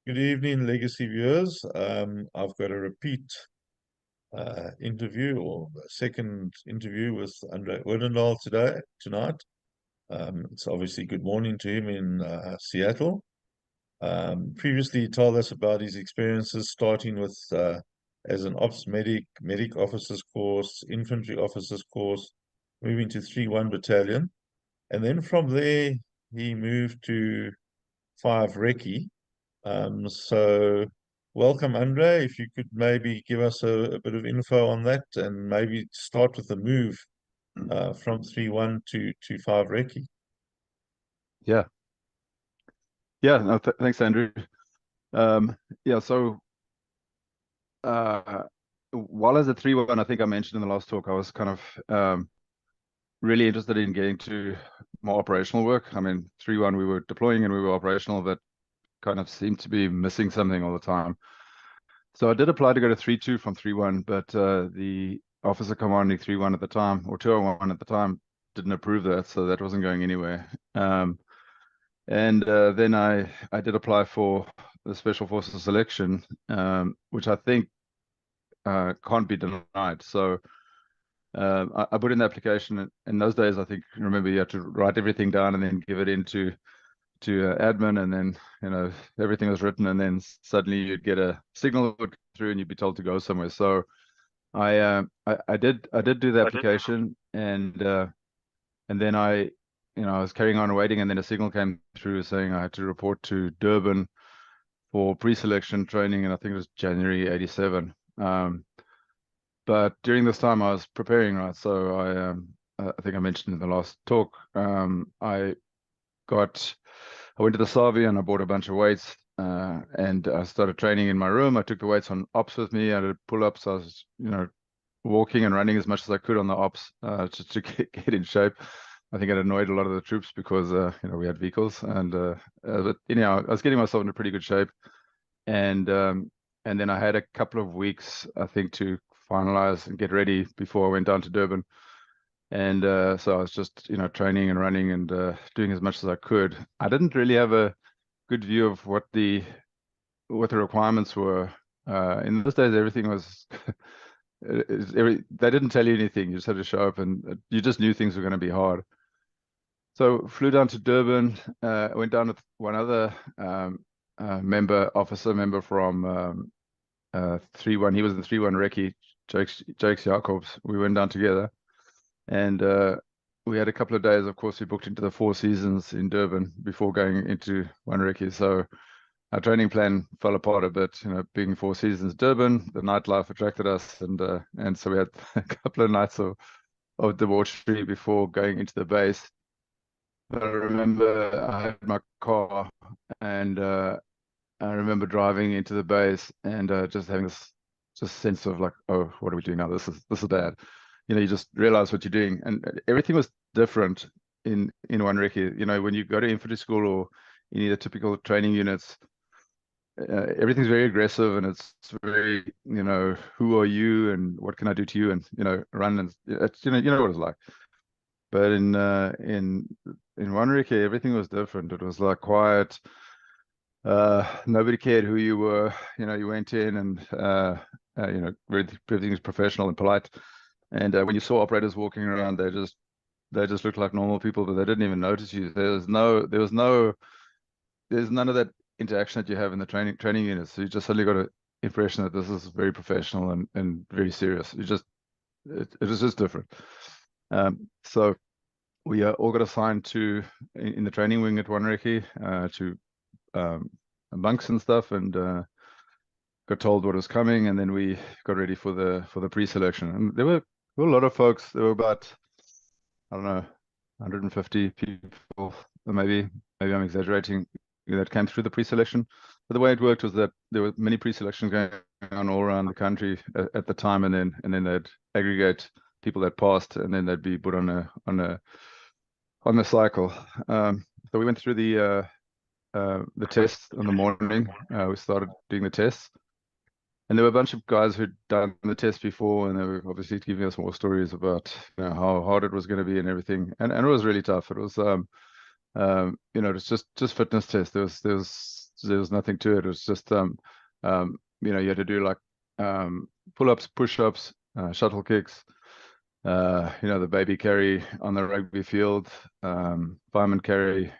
Good evening, Legacy viewers. I've got a repeat interview or a second interview with André Odendaal tonight. It's obviously good morning to him in Seattle. Previously, he told us about his experiences starting with as an ops medic officers course, infantry officers course, moving to 3-1 Battalion. And then from there, he moved to 5 Recce. So welcome, Andre. If you could maybe give us a bit of info on that and maybe start with the move from 3-1 to 5 Recce. Yeah. No, thanks, Andrew. Yeah, so while as a 3-1, I think I mentioned in the last talk, I was kind of really interested in getting to more operational work. I mean, 3-1, we were deploying and we were operational, but kind of seemed to be missing something all the time. So I did apply to go to 3-2 from 3-1, but the officer commanding 3-1 at the time, or 201 at the time, didn't approve that, so that wasn't going anywhere. And then I did apply for the Special Forces selection, which I think can't be denied. So I put in the application. In those days, I think, remember, you had to write everything down and then give it into admin, and then everything was written, and then suddenly you'd get a signal would come through and you'd be told to go somewhere. So I did do the application, and then I was carrying on waiting, and then a signal came through saying I had to report to Durban for pre-selection training, and I think it was January '87. But during this time I was preparing, right? So I think I mentioned in the last talk, I went to the Savi and I bought a bunch of weights, and I started training in my room. I took the weights on ops with me. I did pull-ups. I was, walking and running as much as I could on the ops to get in shape. I think it annoyed a lot of the troops because we had vehicles, and but I was getting myself into pretty good shape, and then I had a couple of weeks, I think, to finalize and get ready before I went down to Durban. And so I was just training and running and doing as much as I could. I didn't really have a good view of what the requirements were. In those days, everything was they didn't tell you anything. You just had to show up, and you just knew things were going to be hard. So flew down to Durban. Went down with one other officer member from 3-1. He was in 3-1 Recce, Jakes Jacobs. We went down together, and we had a couple of days. Of course, we booked into the Four Seasons in Durban before going into 1 Recce. So our training plan fell apart a bit. Being Four Seasons Durban, the nightlife attracted us, and so we had a couple of nights of debauchery before going into the base. But I remember I had my car, and I remember driving into the base and just having this sense of like, oh, what are we doing now? This is bad. You just realize what you're doing, and everything was different in 1 Recce. When you go to infantry school or any of the typical training units, everything's very aggressive, and it's very, who are you and what can I do to you, and run, and it's, you know what it's like. But in 1 Recce, everything was different. It was like quiet. Nobody cared who you were. You went in, and everything was professional and polite. And when you saw operators walking around, they just looked like normal people, but they didn't even notice you. There's none of that interaction that you have in the training units. So you just suddenly got an impression that this is very professional and very serious. It was just different. So we all got assigned in the training wing at 1 Recce to bunks and stuff, and got told what was coming, and then we got ready for the pre-selection. And there were a lot of folks. There were about, I don't know, 150 people, or maybe I'm exaggerating, that came through the pre-selection. But the way it worked was that there were many pre-selections going on all around the country at the time, and then they'd aggregate people that passed, and then they'd be put on the cycle. So we went through the tests in the morning. We started doing the tests, and there were a bunch of guys who'd done the test before, and they were obviously giving us more stories about how hard it was going to be and everything. And it was really tough. It was it was just fitness test. There was there was nothing to it. It was just you know, you had to do like pull-ups, push-ups, shuttle kicks, you know, the baby carry on the rugby field, fireman carry,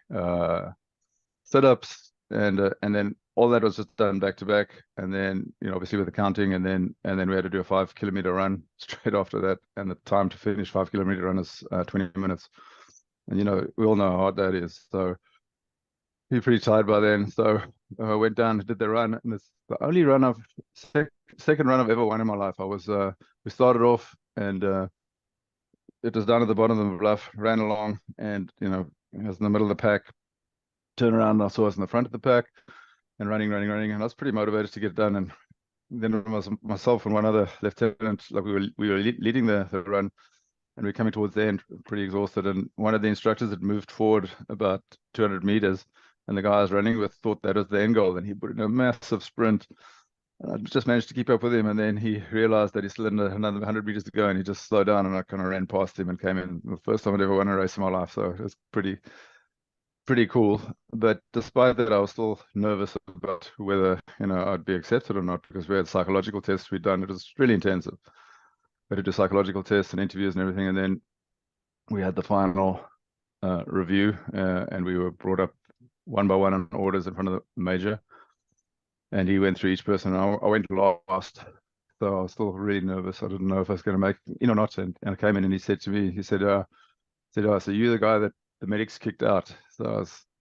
sit-ups, and then all that was just done back to back. And then, you know, obviously with the counting, and then we had to do a 5 kilometer run straight after that. And the time to finish 5 kilometer run is 20 minutes. And, you know, we all know how hard that is. So you're pretty tired by then. So I went down and did the run, and it's the only run second run I've ever won in my life. I was we started off, and it was down at the bottom of the bluff, ran along, and, you know, I was in the middle of the pack. Turned around and I saw us in the front of the pack and running, and I was pretty motivated to get done. And then it was myself and one other lieutenant, like we were leading the run, and we were coming towards the end, pretty exhausted. And one of the instructors had moved forward about 200 meters, and the guy I was running with thought that was the end goal, and he put in a massive sprint. And I just managed to keep up with him, and then he realized that he still had another 100 meters to go, and he just slowed down, and I kind of ran past him and came in. The first time I'd ever won a race in my life, so it was pretty cool. But despite that, I was still nervous about whether, you know, I'd be accepted or not, because we had psychological tests we'd done. It was really intensive. We had to do psychological tests and interviews and everything, and then we had the final review, and we were brought up one by one on orders in front of the major, and he went through each person. I went last, so I was still really nervous. I didn't know if I was going to make it or not. And I came in, and he said to me, he said, "Oh, so you're the guy that the medics kicked out?" So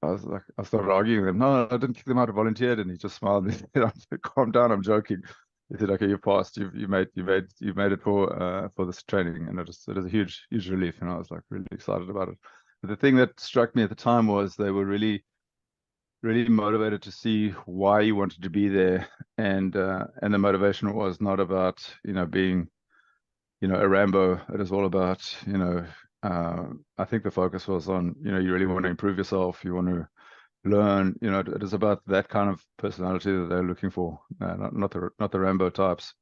I was like, I started arguing with him. "No, I didn't kick them out. I volunteered." And he just smiled. And he said, "I said, calm down. I'm joking." He said, "Okay, you passed. You made it for this training." And it was a huge relief. And I was like really excited about it. But the thing that struck me at the time was they were really motivated to see why you wanted to be there, and the motivation was not about, you know, being, you know, a Rambo. It is all about, you know, I think the focus was on, you know, you really want to improve yourself, you want to learn, you know, it is about that kind of personality that they're looking for, not the Rambo types.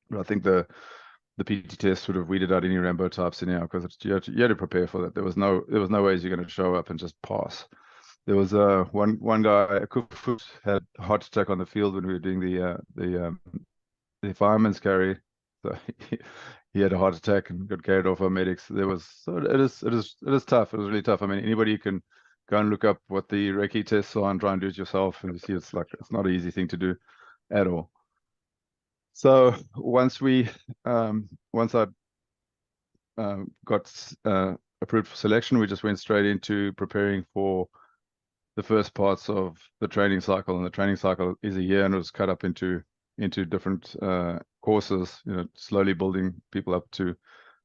But I think the PT test would have weeded out any Rambo types anyhow, because you had to prepare for that. There was no ways you're going to show up and just pass. There was one guy, a Kufut, had a heart attack on the field when we were doing the fireman's carry. So he had a heart attack and got carried off our medics. It is tough. It was really tough. I mean, anybody can go and look up what the Recce tests are and try and do it yourself, and you see it's not an easy thing to do at all. So once I got approved for selection, we just went straight into preparing for the first parts of the training cycle. And the training cycle is a year, and it was cut up into different courses, you know, slowly building people up to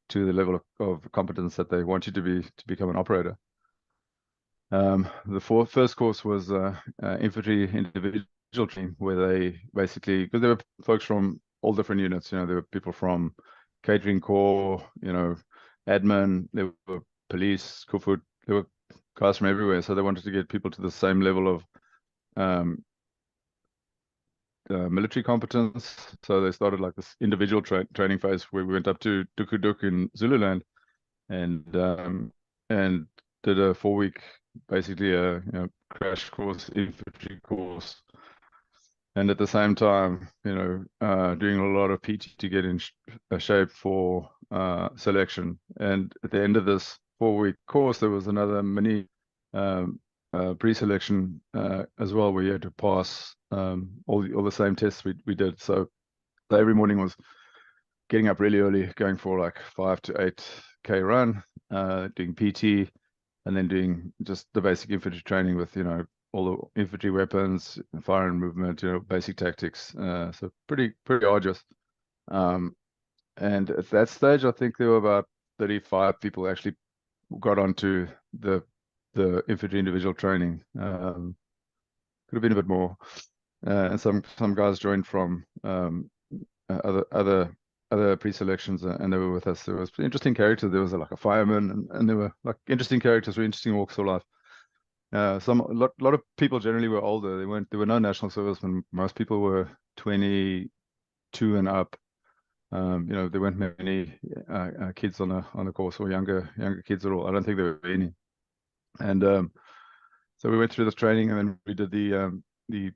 the level of competence that they want you to become an operator. The first course was infantry individual training, where they basically, because there were folks from all different units, you know, there were people from catering corps, you know, admin, there were police, Kufut, there were guys from everywhere. So they wanted to get people to the same level of military competence. So they started like this individual training phase, where we went up to Dukuduk in Zululand, and did a 4-week, basically a, you know, crash course, infantry course, and at the same time, you know, doing a lot of PT to get in shape for selection. And at the end of this 4-week course, there was another mini pre-selection as well, where you had to pass all the same tests we did. So every morning was getting up really early, going for like 5 to 8K run, doing PT, and then doing just the basic infantry training with, you know, all the infantry weapons, fire and movement, you know, basic tactics. So pretty arduous. And at that stage, I think there were about 35 people actually got onto the infantry individual training. Could have been a bit more. And some guys joined from other pre-selections, and they were with us. There was interesting characters. There was like a fireman, and there were like interesting characters, really interesting walks of life. A lot of people generally were older. There were no national servicemen. Most people were 22 and up. You know, there weren't many kids on the course, or younger kids at all. I don't think there were any. And so we went through this training, and then we did the the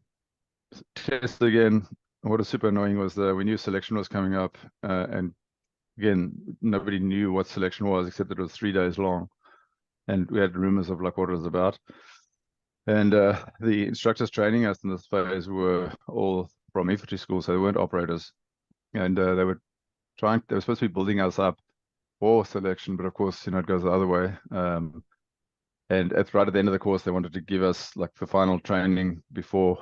test again. What was super annoying was that we knew selection was coming up, and again, nobody knew what selection was except that it was 3 days long, and we had rumors of like what it was about. And the instructors training us in this phase were all from infantry school, so they weren't operators, and they were supposed to be building us up for selection, but of course, it goes the other way. And right at the end of the course, they wanted to give us like the final training before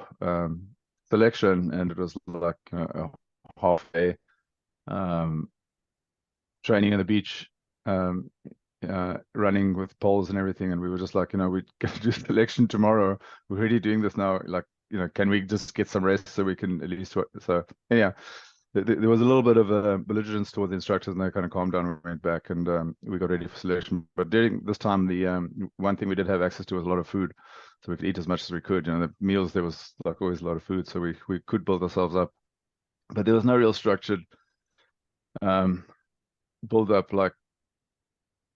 selection, and it was like a half day training on the beach, running with poles and everything. And we were just like, we're going to do selection tomorrow. We're already doing this now. Like, can we just get some rest so we can at least? So anyhow, there was a little bit of belligerence towards the instructors, and they kind of calmed down and went back, and we got ready for selection. But during this time, the one thing we did have access to was a lot of food, so we could eat as much as we could. The meals, there was like always a lot of food, so we could build ourselves up. But there was no real structured build up like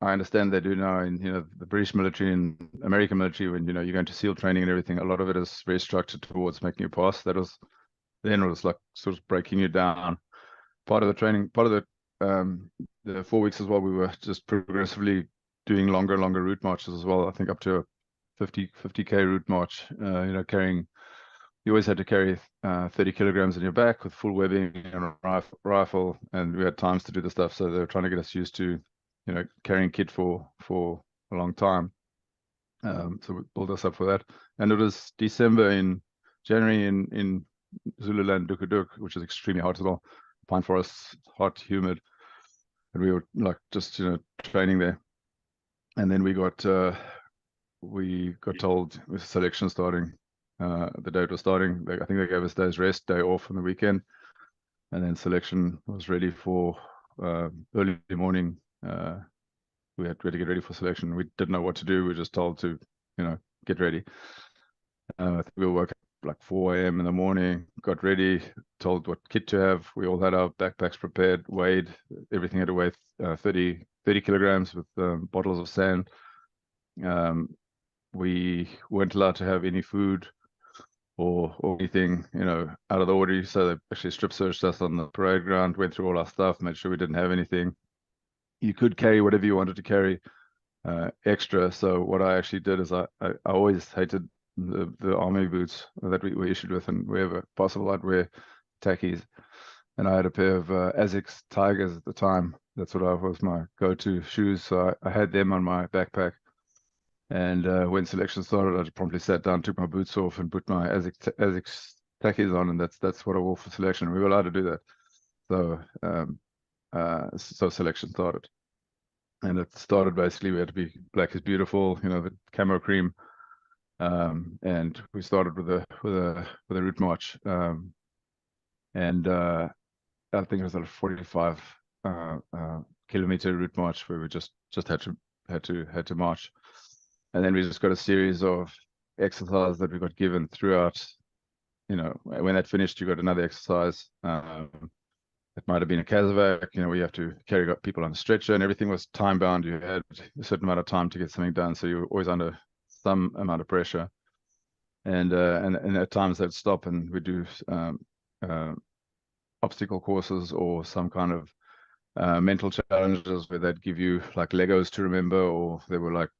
I understand they do now in the British military and American military. When you're going to SEAL training and everything, a lot of it is very structured towards making you pass. That was then it was like sort of breaking you down. Part of the training, part of the 4 weeks as well, we were just progressively doing longer and longer route marches as well. I think up to a 50k route march. Carrying. You always had to carry 30 kilograms in your back with full webbing and a rifle, and we had times to do the stuff. So they were trying to get us used to, carrying kit for a long time. So we built us up for that. And it was January in Zululand, Dukaduk, which is extremely hot as well. Pine forests, hot, humid, and we were like just training there. And then we got told with selection starting. The day it was starting, I think they gave us day's rest, day off on the weekend, and then selection was ready for early morning. We had to get ready for selection. We didn't know what to do. We were just told to, get ready. I think we woke up like 4 a.m. in the morning, got ready, told what kit to have. We all had our backpacks prepared, weighed. Everything had to weigh 30 kilograms with bottles of sand. We weren't allowed to have any food or anything, out of the order. So they actually strip searched us on the parade ground, went through all our stuff, made sure we didn't have anything. You could carry whatever you wanted to carry extra. So what I actually did is I always hated the army boots that we were issued with, and wherever possible I'd wear tackies. And I had a pair of Asics Tigers at the time. That's what was my go-to shoes. So I had them on my backpack. And when selection started, I promptly sat down, took my boots off, and put my Asics tackies on, and that's what I wore for selection. We were allowed to do that. So selection started, and it started basically we had to be black is beautiful, the camo cream, and we started with a route march, and I think it was a 45 kilometer route march where we just had to march. And then we just got a series of exercises that we got given throughout. When that finished, you got another exercise. It might have been a Casevac, where you have to carry people on a stretcher, and everything was time bound. You had a certain amount of time to get something done, so you were always under some amount of pressure. And at times they'd stop and we'd do obstacle courses or some kind of mental challenges where they'd give you like Legos to remember, or they were like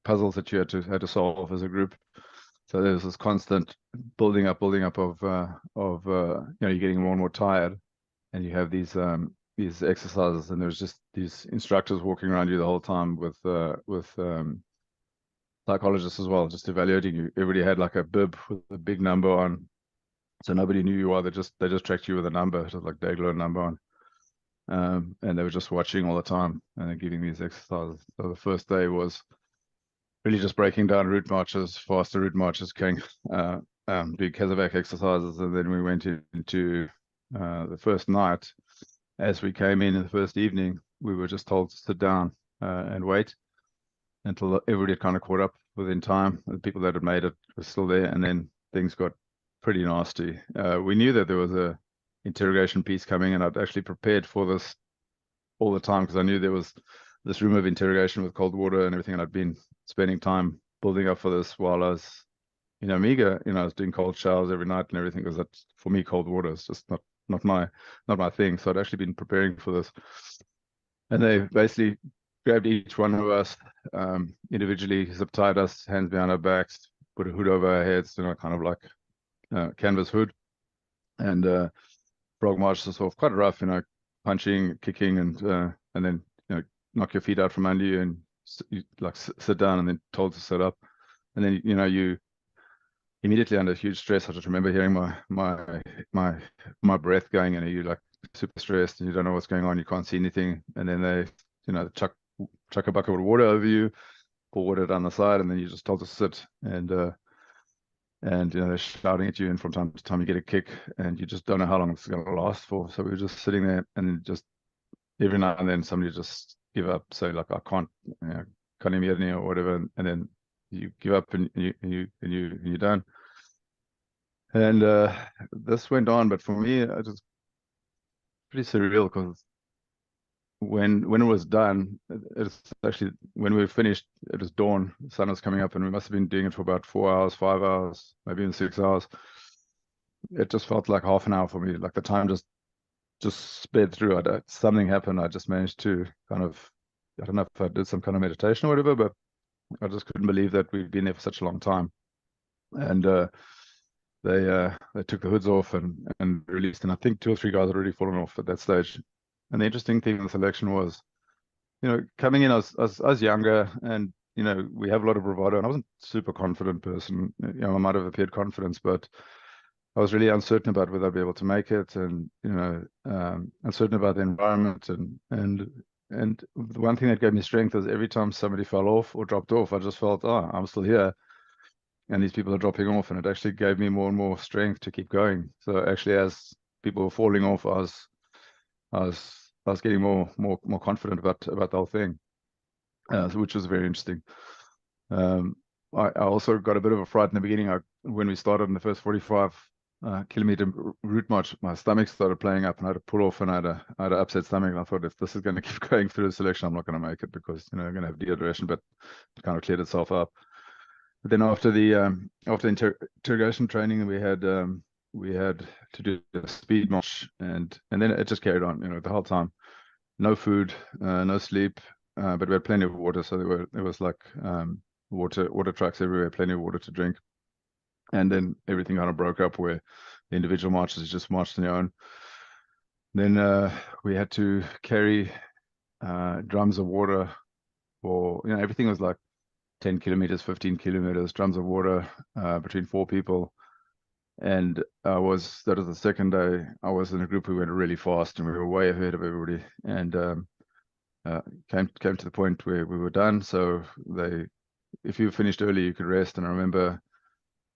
puzzles that you had to solve as a group. So there's this constant building up of you're getting more and more tired, and you have these exercises, and there's just these instructors walking around you the whole time with psychologists as well, just evaluating you. Everybody had like a bib with a big number on, so nobody knew you are. They just tracked you with a number, just like Dayglow number on. And they were just watching all the time and then giving these exercises. So the first day was really just breaking down route marches, faster route marches, doing Casevac exercises, and then we went into the first night. As we came in the first evening, we were just told to sit down and wait until everybody had kind of caught up within time. The people that had made it were still there, and then things got pretty nasty. We knew that there was a interrogation piece coming, and I'd actually prepared for this all the time because I knew there was this room of interrogation with cold water and everything, and I'd been spending time building up for this while I was in Amiga, I was doing cold showers every night and everything, because that's, for me, cold water is just not my thing. So I'd actually been preparing for this, and they basically grabbed each one of us individually, zip tied us, hands behind our backs, put a hood over our heads, kind of like canvas hood, and frog marched us off quite rough, punching, kicking, and then knock your feet out from under you, and you like sit down, and then told to sit up, and then you immediately under huge stress. I just remember hearing my breath going, and you like super stressed, and you don't know what's going on, you can't see anything, and then they chuck a bucket of water over you, pour water down the side, and then you just told to sit, and they're shouting at you, and from time to time you get a kick, and you just don't know how long it's going to last for. So we were just sitting there, and just every now and then somebody just give up, say like, I can't hear me or whatever, and then you give up, and you're done. And this went on, but for me, it was pretty surreal, because when it was done, it's actually, when we finished, it was dawn, the sun was coming up, and we must have been doing it for about 4 hours, 5 hours, maybe even 6 hours. It just felt like half an hour for me, like the time just sped through. Something happened. I just managed to kind of, I don't know if I did some kind of meditation or whatever, but I just couldn't believe that we'd been there for such a long time. And they took the hoods off and released, and I think 2 or 3 guys had already fallen off at that stage. And the interesting thing in the selection was, coming in, I was younger, and we have a lot of bravado, and I wasn't a super confident person. I might have appeared confident, but I was really uncertain about whether I'd be able to make it, and uncertain about the environment, and the one thing that gave me strength is every time somebody fell off or dropped off, I just felt, oh, I'm still here, and these people are dropping off, and it actually gave me more and more strength to keep going. So actually, as people were falling off, I was getting more confident about the whole thing, which was very interesting. I also got a bit of a fright in the beginning. When we started in the first 45 kilometer route march, my stomach started playing up, and I had to pull off, and I had an upset stomach, and I thought, if this is going to keep going through the selection, I'm not going to make it, because I'm going to have dehydration. But it kind of cleared itself up. But then after the interrogation training, we had to do a speed march, and then it just carried on, the whole time. No food, no sleep, but we had plenty of water. So there was like water trucks everywhere, plenty of water to drink. And then everything kind of broke up, where the individual marches just marched on their own. Then we had to carry drums of water for, everything was like 10 kilometers, 15 kilometers, drums of water between 4 people. And that was the second day. I was in a group who went really fast, and we were way ahead of everybody, and came to the point where we were done. So if you finished early, you could rest. And I remember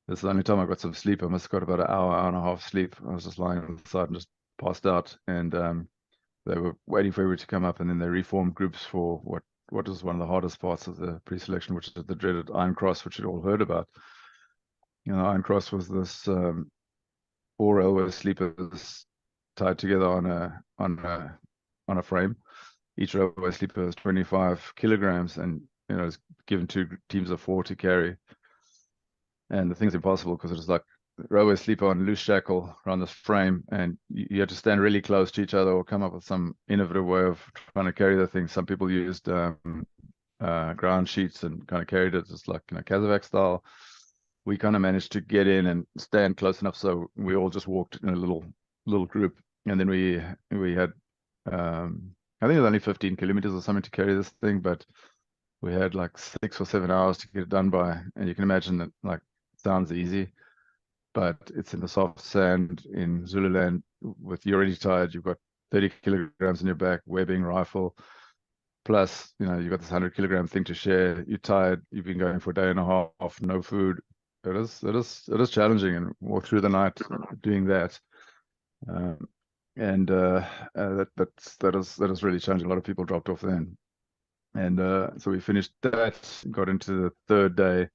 this is the only time I got some sleep. I must have got about an hour and a half sleep. I was just lying on the side and just passed out, and they were waiting for everybody to come up, and then they reformed groups for what was one of the hardest parts of the pre-selection, which is the dreaded Iron Cross, which you'd all heard about. Iron Cross was this 4 railway sleepers tied together on a frame. Each railway sleeper is 25 kilograms, and it's given 2 teams of 4 to carry. And the thing's impossible, because it's like railway sleeper on loose shackle around this frame, and you had to stand really close to each other, or come up with some innovative way of trying to carry the thing. Some people used ground sheets and kind of carried it just like Kazakhstan style. We kind of managed to get in and stand close enough, so we all just walked in a little group. And then we had I think it was only 15 kilometers or something to carry this thing, but we had like 6 or 7 hours to get it done by. And you can imagine that, like, it sounds easy, but it's in the soft sand in Zululand. You're already tired. You've got 30 kilograms in your back, webbing, rifle, plus you've got this 100-kilogram thing to share. You're tired. You've been going for a day and a half, no food. It is challenging, and walk through the night doing that. That is really challenging. A lot of people dropped off then, and so we finished that, got into the 3rd day,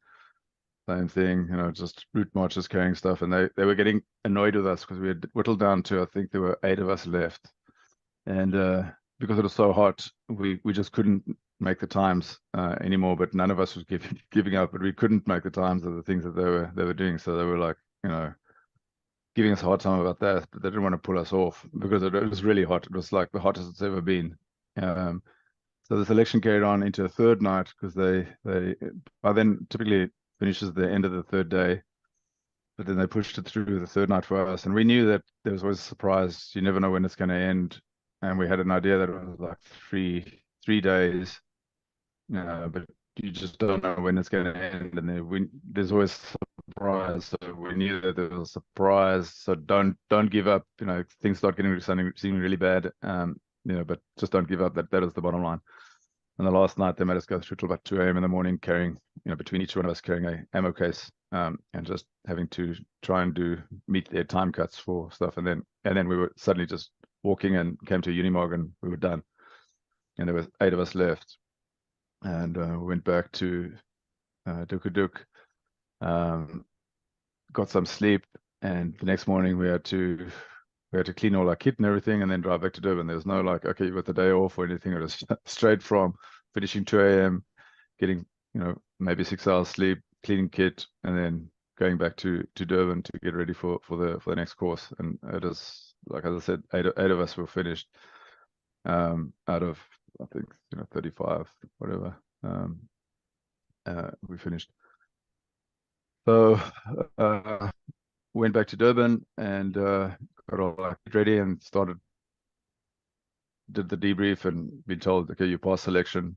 same thing, just route marches, carrying stuff, and they were getting annoyed with us, because we had whittled down to, I think there were 8 of us left, and because it was so hot, we just couldn't make the times anymore, but none of us was giving up. But we couldn't make the times of the things that they were doing. So they were like, giving us a hard time about that. But they didn't want to pull us off because it was really hot. It was like the hottest it's ever been. So the selection carried on into a third night because they by then typically finishes the end of the third day. But then they pushed it through the third night for us, and we knew that there was always a surprise. You never know when it's going to end, and we had an idea that it was like three days, but you just don't know when it's going to end, and there's always a surprise. So we knew that there was a surprise. So don't give up. Things start seeming really bad. But just don't give up. That is the bottom line. And the last night they made us go through till about 2 a.m. in the morning, carrying, between each one of us carrying a ammo case, and just having to try and meet their time cuts for stuff. And then we were suddenly just walking and came to a Unimog and we were done. And there was 8 of us left. And we went back to Dukaduk, got some sleep, and the next morning we had to clean all our kit and everything, and then drive back to Durban. There's no like, okay, you've got the day off or anything. It was straight from finishing 2 a.m., getting maybe 6 hours sleep, cleaning kit, and then going back to Durban to get ready for the next course. And it is, like, as I said, eight of us were finished out of, I think, 35, whatever. We finished. So went back to Durban and got all our kit ready and did the debrief and been told, okay, you passed selection.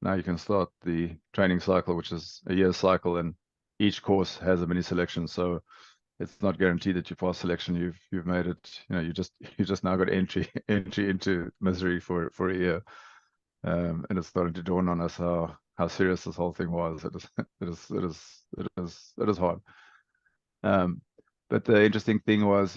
Now you can start the training cycle, which is a year's cycle, and each course has a mini selection. So it's not guaranteed that you pass selection. You've made it. You just now got entry into misery for a year. And it's starting to dawn on us how serious this whole thing was. It is hard. But the interesting thing was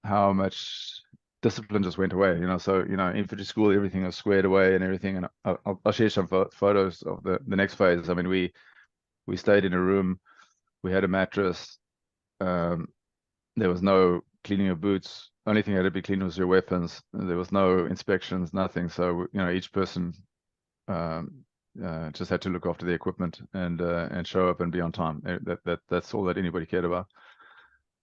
how much discipline just went away. So infantry school, everything was squared away and everything. And I'll share some photos of the next phase. I mean, we stayed in a room. We had a mattress. There was no cleaning of boots. Only thing that had to be cleaned was your weapons. There was no inspections, nothing. So each person just had to look after the equipment and show up and be on time. That's all that anybody cared about.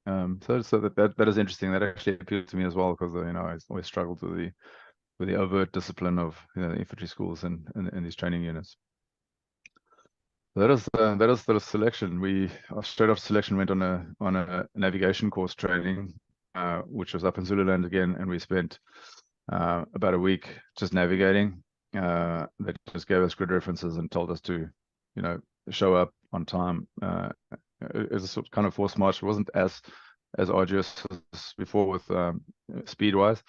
So that is interesting. That actually appealed to me as well, because I always struggled with the overt discipline of the infantry schools and these training units. That is the selection. We straight after selection went on a navigation course training, which was up in Zululand again, and we spent about a week just navigating. They just gave us grid references and told us to, show up on time. It was a sort of kind of forced march. It wasn't as arduous as before with speed wise,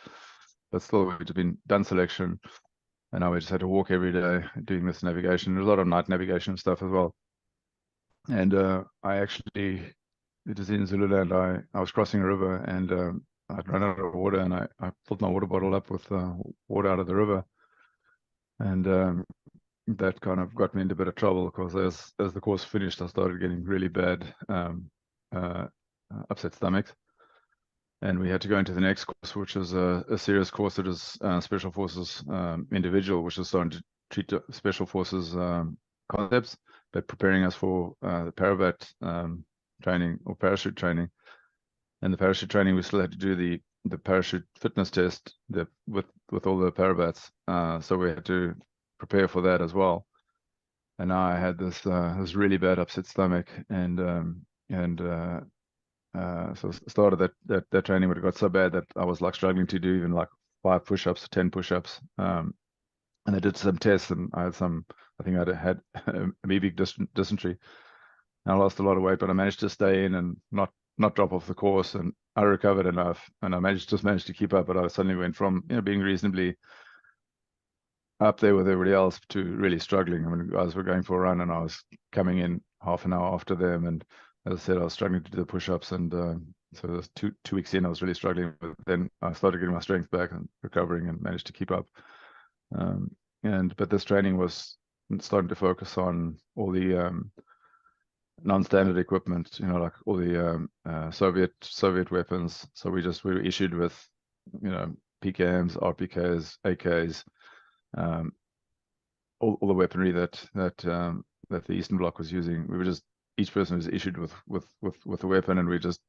but still we'd been done selection. And now we just had to walk every day doing this navigation. There's a lot of night navigation stuff as well. And I actually, it was in Zululand, I was crossing a river and I'd run out of water, and I filled my water bottle up with water out of the river. And that kind of got me into a bit of trouble, because as the course finished, I started getting really bad upset stomachs. And we had to go into the next course, which is a serious course that is Special Forces individual, which is starting to treat Special Forces concepts, but preparing us for the Parabat training or parachute training. And the parachute training, we still had to do the parachute fitness test with all the Parabats. So we had to prepare for that as well. And now I had this really bad upset stomach, so started that training, but it got so bad that I was like struggling to do even like 5 push-ups, 10 push-ups. And I did some tests, and I think I had amoebic dysentery. And I lost a lot of weight, but I managed to stay in and not drop off the course, and I recovered enough, and I managed to keep up. But I suddenly went from being reasonably up there with everybody else to really struggling. I mean, guys were going for a run, and I was coming in half an hour after them, and as I said, I was struggling to do the push-ups, and so it was two weeks in, I was really struggling. But then I started getting my strength back and recovering, and managed to keep up. But this training was starting to focus on all the non-standard equipment, like all the Soviet weapons. So we were issued with, PKMs, RPKs, AKs, all the weaponry that the Eastern Bloc was using. We were just, each person was issued with a weapon, and we just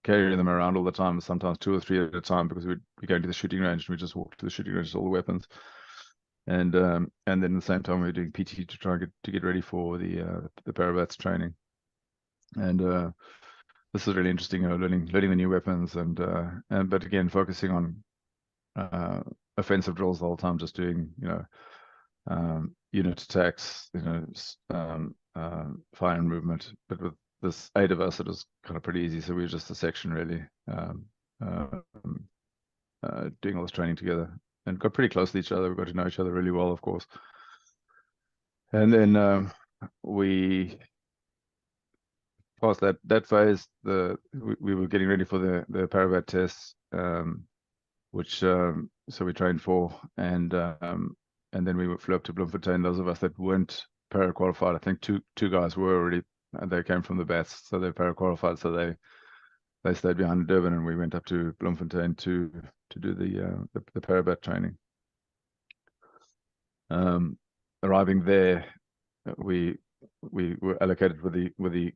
carry them around all the time, sometimes 2 or 3 at a time, because we'd be going to the shooting range and we just walk to the shooting range with all the weapons. And then at the same time we were doing PT to try and get ready for the Parabats training. And this is really interesting, learning the new weapons, and but again focusing on offensive drills the whole time, just doing unit attacks, fire and movement. But with this 8 of us, it was kind of pretty easy. So we were just a section really, doing all this training together, and got pretty close to each other. We got to know each other really well, of course. And then we past that phase, we were getting ready for the Parabat tests, which so we trained for, and then we flew up to Bloemfontein. Those of us that weren't para qualified, I think two guys were already. They came from the Bats, so they're para qualified. So they stayed behind in Durban, and we went up to Bloemfontein to do the Parabat training. Arriving there, we were allocated with the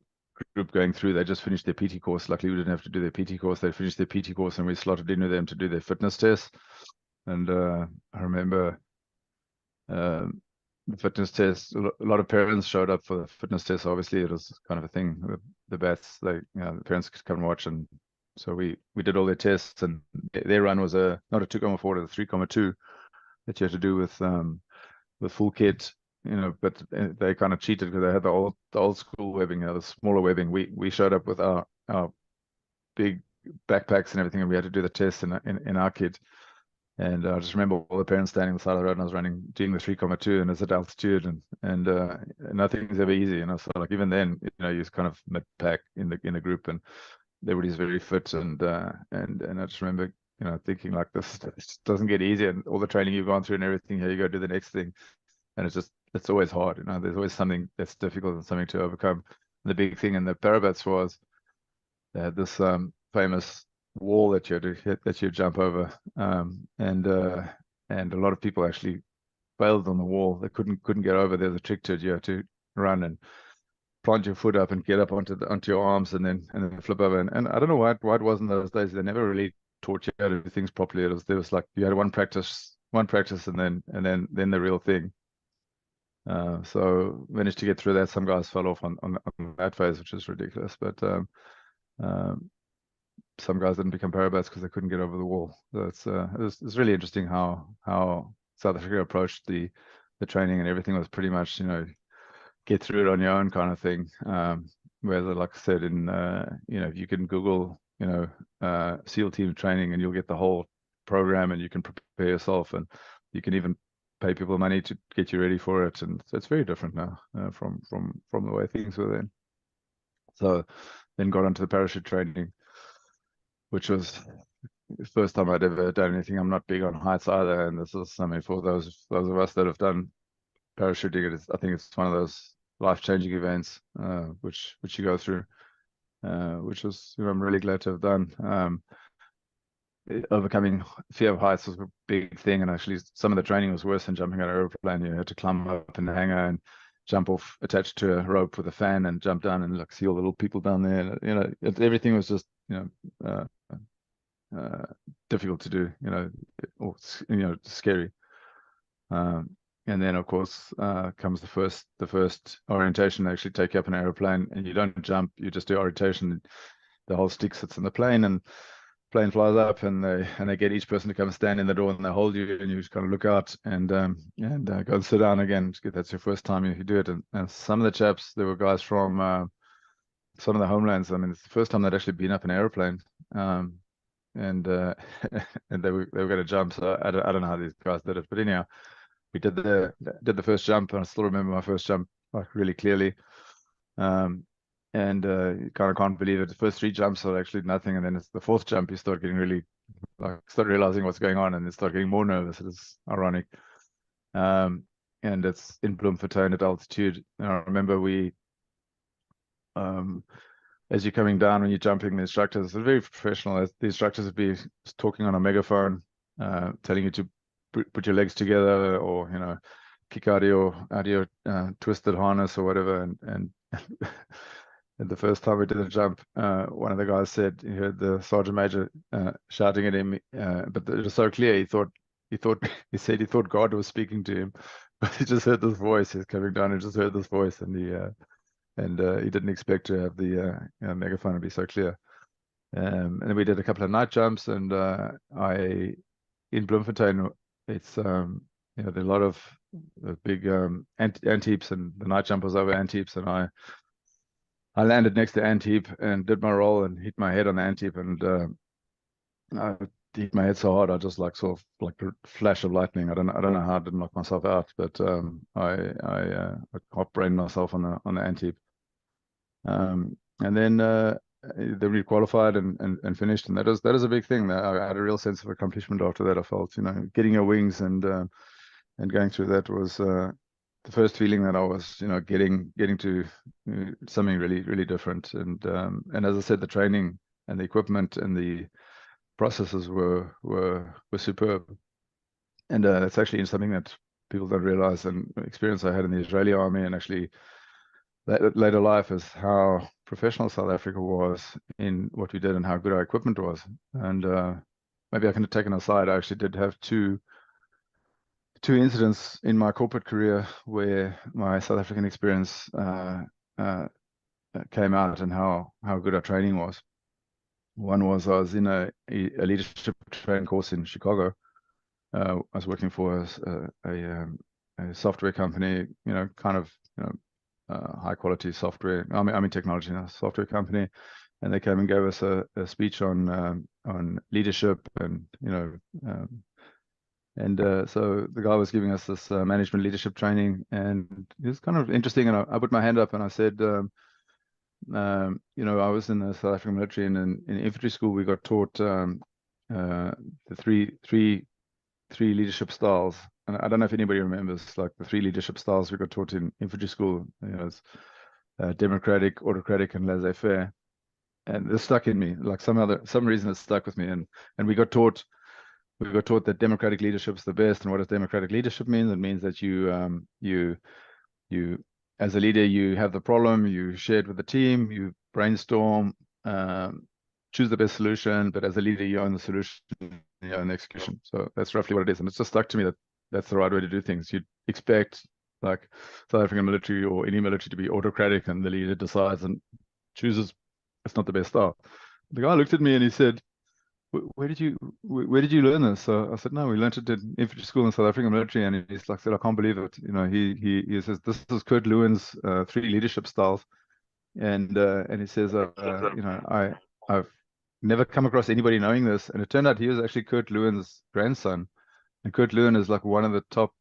group going through. They just finished their PT course. Luckily, we didn't have to do their PT course. They finished their PT course, and we slotted in with them to do their fitness tests. And I remember the fitness test. A lot of parents showed up for the fitness test. Obviously, it was kind of a thing. The Bats, the parents could come and watch, and so we did all their tests. And their run was not a 2,4, a 3,2 that you had to do with full kit. But they kind of cheated because they had the old school webbing, the smaller webbing. We showed up with our big backpacks and everything, and we had to do the test in our kit. And I just remember all the parents standing on the side of the road, and I was doing the 3,2, and it's at altitude, and nothing's ever easy, So like even then, you're kind of mid-pack in the group, and everybody's very fit, and I just remember thinking like this doesn't get easier, and all the training you've gone through and everything, here you go do the next thing. And it's always hard, there's always something that's difficult and something to overcome. And the big thing in the Parabats was they had this famous wall that you had to hit, that you jump over, and a lot of people actually failed on the wall. They couldn't get over. There's a trick to it. You have to run and plant your foot up and get up onto your arms, and then flip over. And I don't know why it was in those days. They never really taught you how to do things properly. There was like you had one practice, and then the real thing. So managed to get through that. Some guys fell off on that phase, which is ridiculous. But some guys didn't become Parabats because they couldn't get over the wall. So it's really interesting how South Africa approached the training, and everything was pretty much get through it on your own kind of thing. Whereas, like I said, you can Google SEAL team training, and you'll get the whole program, and you can prepare yourself, and you can even pay people money to get you ready for it. And so it's very different now from the way things were then. So then got onto the parachute training, which was the first time I'd ever done anything. I'm not big on heights either, and this is something for those of us that have done parachuting. I think it's one of those life-changing events which you go through, which was I'm really glad to have done. Overcoming fear of heights was a big thing, and actually some of the training was worse than jumping out of an airplane. You had to climb up in the hangar and jump off attached to a rope with a fan and jump down and see all the little people down there. Everything was just difficult to do, or scary. And then of course comes the first orientation. They actually take you up an airplane, and you don't jump, you just do orientation. The whole stick sits in the plane, and plane flies up, and they get each person to come stand in the door, and they hold you, and you just kind of look out and go and sit down again. That's your first time you do it. And some of the chaps, there were guys from some of the homelands. I mean, it's the first time they'd actually been up an airplane, and and they were going to jump. So I don't know how these guys did it, but anyhow, we did the first jump, and I still remember my first jump like really clearly. And you kind of can't believe it. The first 3 jumps are actually nothing, and then it's the 4th jump you start getting really start realizing what's going on, and then start getting more nervous. It's ironic. And it's in Bloemfontein at altitude. And I remember as you're coming down, when you're jumping, the instructors are very professional. The instructors would be talking on a megaphone, telling you to put your legs together, or kick out of your twisted harness or whatever. And and the first time we did the jump, one of the guys said he heard the sergeant major shouting at him, but it was so clear he said he thought God was speaking to him, but he just heard this voice. He's coming down and just heard this voice, and he didn't expect to have the megaphone to be so clear. And then we did a couple of night jumps, and in Bloemfontein, it's there are a lot of big ant heaps, and the night jump was over ant heaps, and I landed next to ant heap and did my roll and hit my head on the ant heap, and I hit my head so hard I just sort of like a flash of lightning. I don't know how I didn't knock myself out, but I hot brained myself on the ant heap. And then we qualified and finished, and that is a big thing. I had a real sense of accomplishment after that. I felt, getting your wings and going through that was the first feeling that I was, getting to something really, really different. And as I said, the training and the equipment and the processes were superb. And that's actually something that people don't realize, and experience I had in the Israeli army, and actually later life, is how professional South Africa was in what we did and how good our equipment was. And maybe I can take an aside. I actually did have two incidents in my corporate career where my South African experience came out, and how good our training was. One was I was in a leadership training course in Chicago. I was working for a software company, high quality software. I mean technology, software company, and they came and gave us a speech on leadership, and so the guy was giving us this management leadership training, and it was kind of interesting. And I put my hand up and I said, I was in the South African military, and in infantry school we got taught the three leadership styles. And I don't know if anybody remembers, like, the three leadership styles we got taught in infantry school. It's democratic, autocratic, and laissez-faire. And this stuck in me, like some reason it stuck with me. And we got taught that democratic leadership is the best. And what does democratic leadership mean? It means that you as a leader, you have the problem, you share it with the team, you brainstorm, choose the best solution, but as a leader, you own the solution, you own the execution. So that's roughly what it is. And it's just stuck to me that that's the right way to do things. You'd expect, like, South African military or any military to be autocratic, and the leader decides and chooses. It's not the best style. The guy looked at me and he said, where did you learn this? So I said, no, we learned it in infantry school in South African military. And he's like, said, I can't believe it. He says, this is Kurt Lewin's three leadership styles. And he says, I've never come across anybody knowing this. And it turned out he was actually Kurt Lewin's grandson. And Kurt Lewin is like one of the top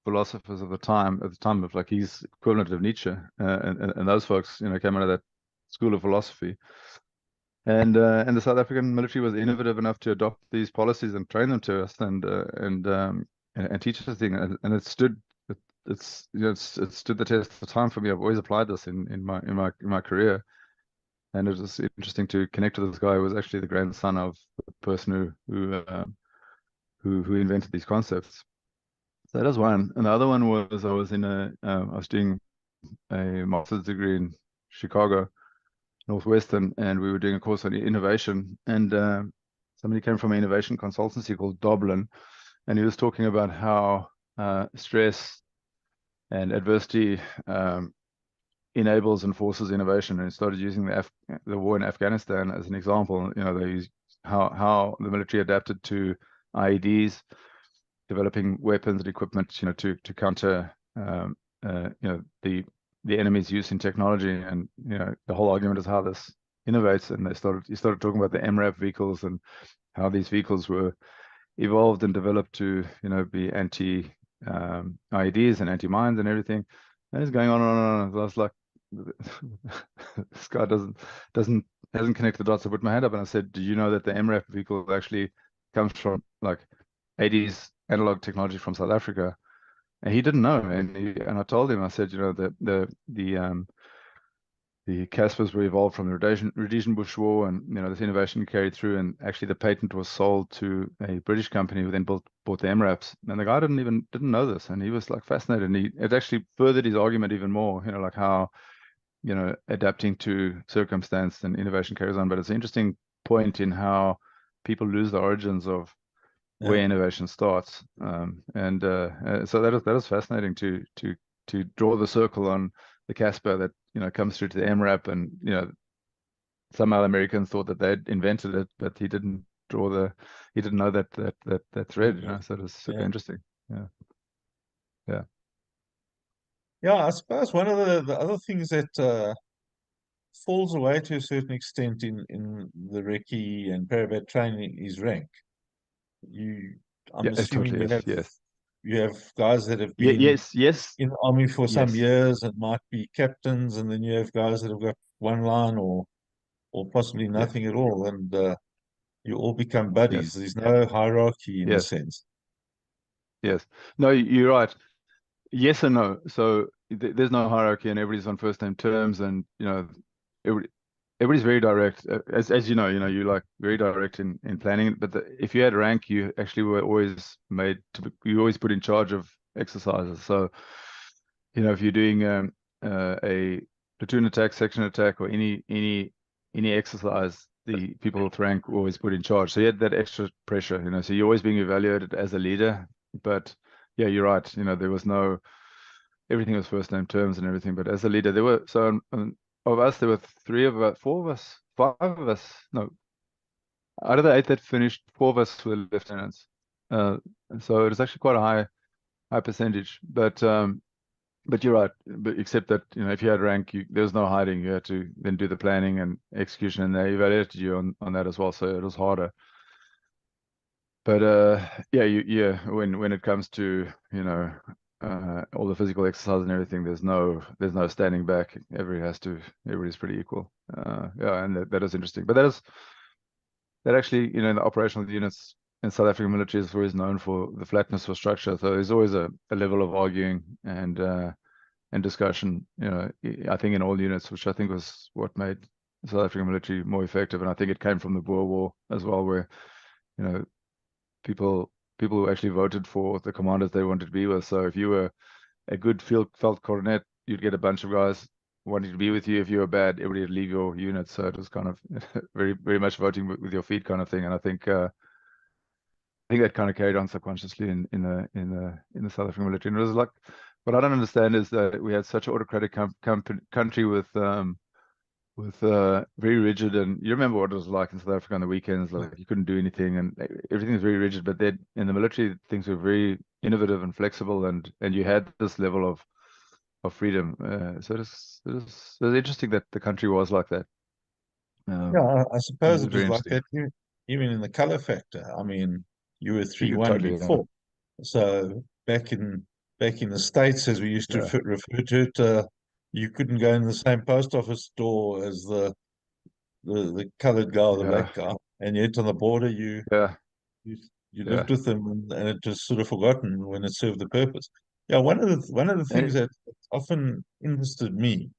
philosophers of the time, of like he's equivalent of Nietzsche. And those folks, came out of that school of philosophy. And the South African military was innovative enough to adopt these policies and train them to us, and teach us things. And it stood the test of time for me. I've always applied this in my career. And it was interesting to connect with this guy who was actually the grandson of the person who invented these concepts. So that was one. And the other one was I was doing a master's degree in Chicago, Northwestern, and we were doing a course on innovation. And somebody came from an innovation consultancy called Dublin, and he was talking about how stress and adversity enables and forces innovation. And he started using the war in Afghanistan as an example. They used how the military adapted to IEDs, developing weapons and equipment, to counter the enemy's use in technology. And the whole argument is how this innovates. And he started talking about the MRAP vehicles and how these vehicles were evolved and developed to be anti IEDs and anti-mines and everything. And it's going on and on. And I was like, this guy hasn't connected the dots. I put my hand up and I said, do you know that the MRAP vehicle actually comes from like 80s analog technology from South Africa? And he didn't know. And I told him, I said, the the Caspers were evolved from the Rhodesian Bush War, and this innovation carried through, and actually the patent was sold to a British company who then bought the MRAPs. And the guy didn't know this, and he was like fascinated, and it actually furthered his argument even more. Like how adapting to circumstance and innovation carries on. But it's an interesting point in how people lose the origins of where innovation starts. So that is fascinating to draw the circle on the Casper that comes through to the MRAP, and somehow Americans thought that they'd invented it, but he didn't know that thread. So it's super interesting. I suppose one of the other things that falls away to a certain extent in the recce and parabat training is rank. I'm It assuming totally is. Yes. you have guys that have been Yes. in the army for some Yes. years and might be captains, and then you have guys that have got one line or possibly nothing at all, and you all become buddies. Yes. There's no hierarchy in a Yes. sense. Yes. No, you're right. Yes and no. So there's no hierarchy, and everybody's on first name terms, and everybody's very direct. As you know, you like very direct in planning. But if you had rank, you actually were always you always put in charge of exercises. So if you're doing a platoon attack, section attack, or any exercise, the people with rank were always put in charge. So you had that extra pressure. So you're always being evaluated as a leader. But yeah, you're right. There was everything was first name terms and everything. But as a leader, there were of us, there were 4 of us, 5 of us. No, out of the 8 that finished, 4 of us were lieutenants. So it was actually quite a high percentage. But you're right. But except that if you had rank, there was no hiding. You had to then do the planning and execution, and they evaluated you on that as well. So it was harder. But when it comes to all the physical exercise and everything, there's no standing back. Everybody's pretty equal. And that is interesting. But that actually, the operational units in South African military is always known for the flatness of structure. So there's always a level of arguing and discussion. I think in all units, which I think was what made South African military more effective. And I think it came from the Boer War as well, where people who actually voted for the commanders they wanted to be with. So if you were a good felt cornet, you'd get a bunch of guys wanting to be with you. If you were bad, everybody would leave your unit. So it was kind of very, very much voting with your feet kind of thing. And I think that kind of carried on subconsciously in the South African military. And it was like, what I don't understand is that we had such an autocratic country with very rigid, and you remember what it was like in South Africa on the weekends, like you couldn't do anything and everything was very rigid. But then in the military, things were very innovative and flexible, and you had this level of freedom. So it was interesting that the country was like that. I suppose it Very was like interesting. that even in the color factor. I mean, you were 3-1 Totally, before. So back in the States, as we used to refer to it, you couldn't go in the same post office door as the colored guy or the black guy, and yet on the border you lived with them, and it was sort of forgotten when it served the purpose. Yeah, one of the things that often interested me,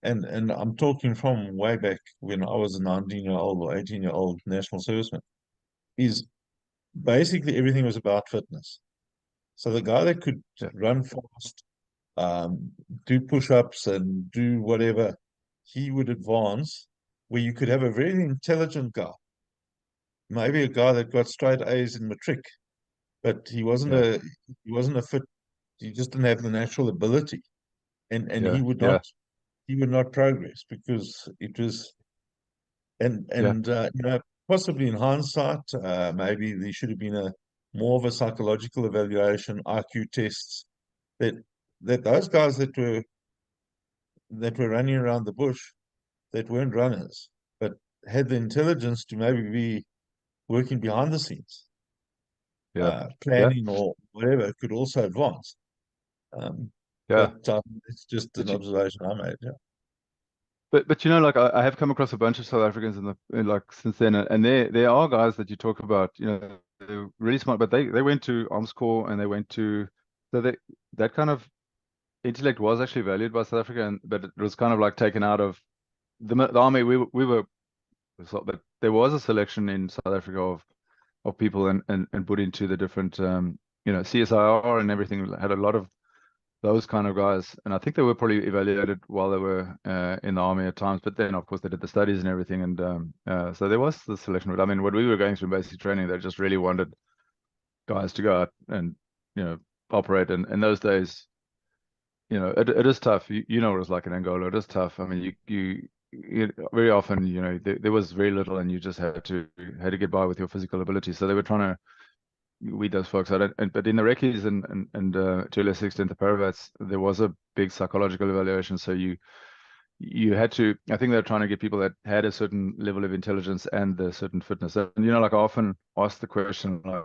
and I'm talking from way back when I was a 19-year-old or 18-year-old national serviceman, is basically everything was about fitness. So the guy that could run fast, do push-ups and do whatever, he would advance, where you could have a very intelligent guy, maybe a guy that got straight A's in matric, but he wasn't a fit, he just didn't have the natural ability. And he would not progress because it was possibly in hindsight, maybe there should have been more of a psychological evaluation, IQ tests, that those guys that were running around the bush, that weren't runners, but had the intelligence to maybe be working behind the scenes, planning or whatever, could also advance. But it's just an observation I made. Yeah. But like I have come across a bunch of South Africans like since then, and there are guys that you talk about, they're really smart, but they went to Arms Corps and they went to that kind of intellect was actually valued by South Africa, but it was kind of like taken out of the army. We were, but there was a selection in South Africa of people and put into the different, CSIR and everything. Had a lot of those kind of guys, and I think they were probably evaluated while they were in the army at times. But then, of course, they did the studies and everything, and so there was the selection. But I mean, when we were going through basic training, they just really wanted guys to go out and operate. And in those days, it is tough. You know what it's like in Angola. It is tough. I mean, you very often, there was very little, and you just had to get by with your physical ability. So they were trying to weed those folks out. But in the recce's and to a lesser extent the Paravats, there was a big psychological evaluation. So you had to. I think they're trying to get people that had a certain level of intelligence and a certain fitness. And like I often ask the question, like,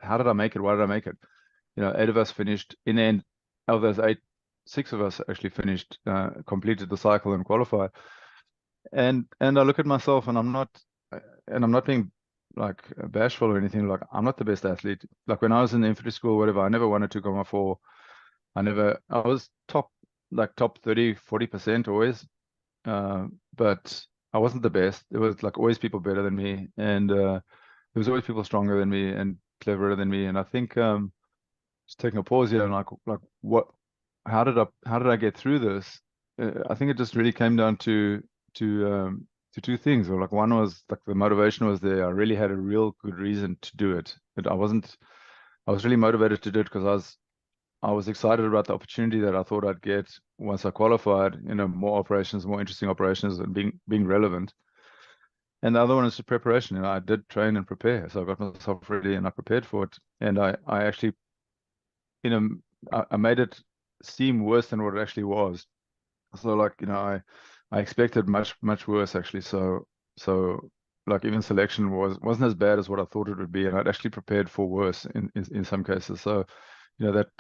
how did I make it? Why did I make it? 8 of us finished. In the end, of those 8, 6 of us actually finished, completed the cycle and qualified. And I look at myself, and I'm not being like bashful or anything. Like, I'm not the best athlete. Like when I was in the infantry school, whatever, I never won a 2,4. I was top 30, 40% always. But I wasn't the best. There was like always people better than me, and there was always people stronger than me and cleverer than me. And I think just taking a pause here and like how did I get through this? I think it just really came down to two things. Or like one was like the motivation was there. I really had a real good reason to do it. I was really motivated to do it because I was excited about the opportunity that I thought I'd get once I qualified, more operations, more interesting operations, and being relevant. And the other one is the preparation. I did train and prepare. So I got myself ready and I prepared for it. And I actually, I made it seem worse than what it actually was. So like, I expected much, much worse actually. So like even selection wasn't as bad as what I thought it would be. And I'd actually prepared for worse in some cases. So, that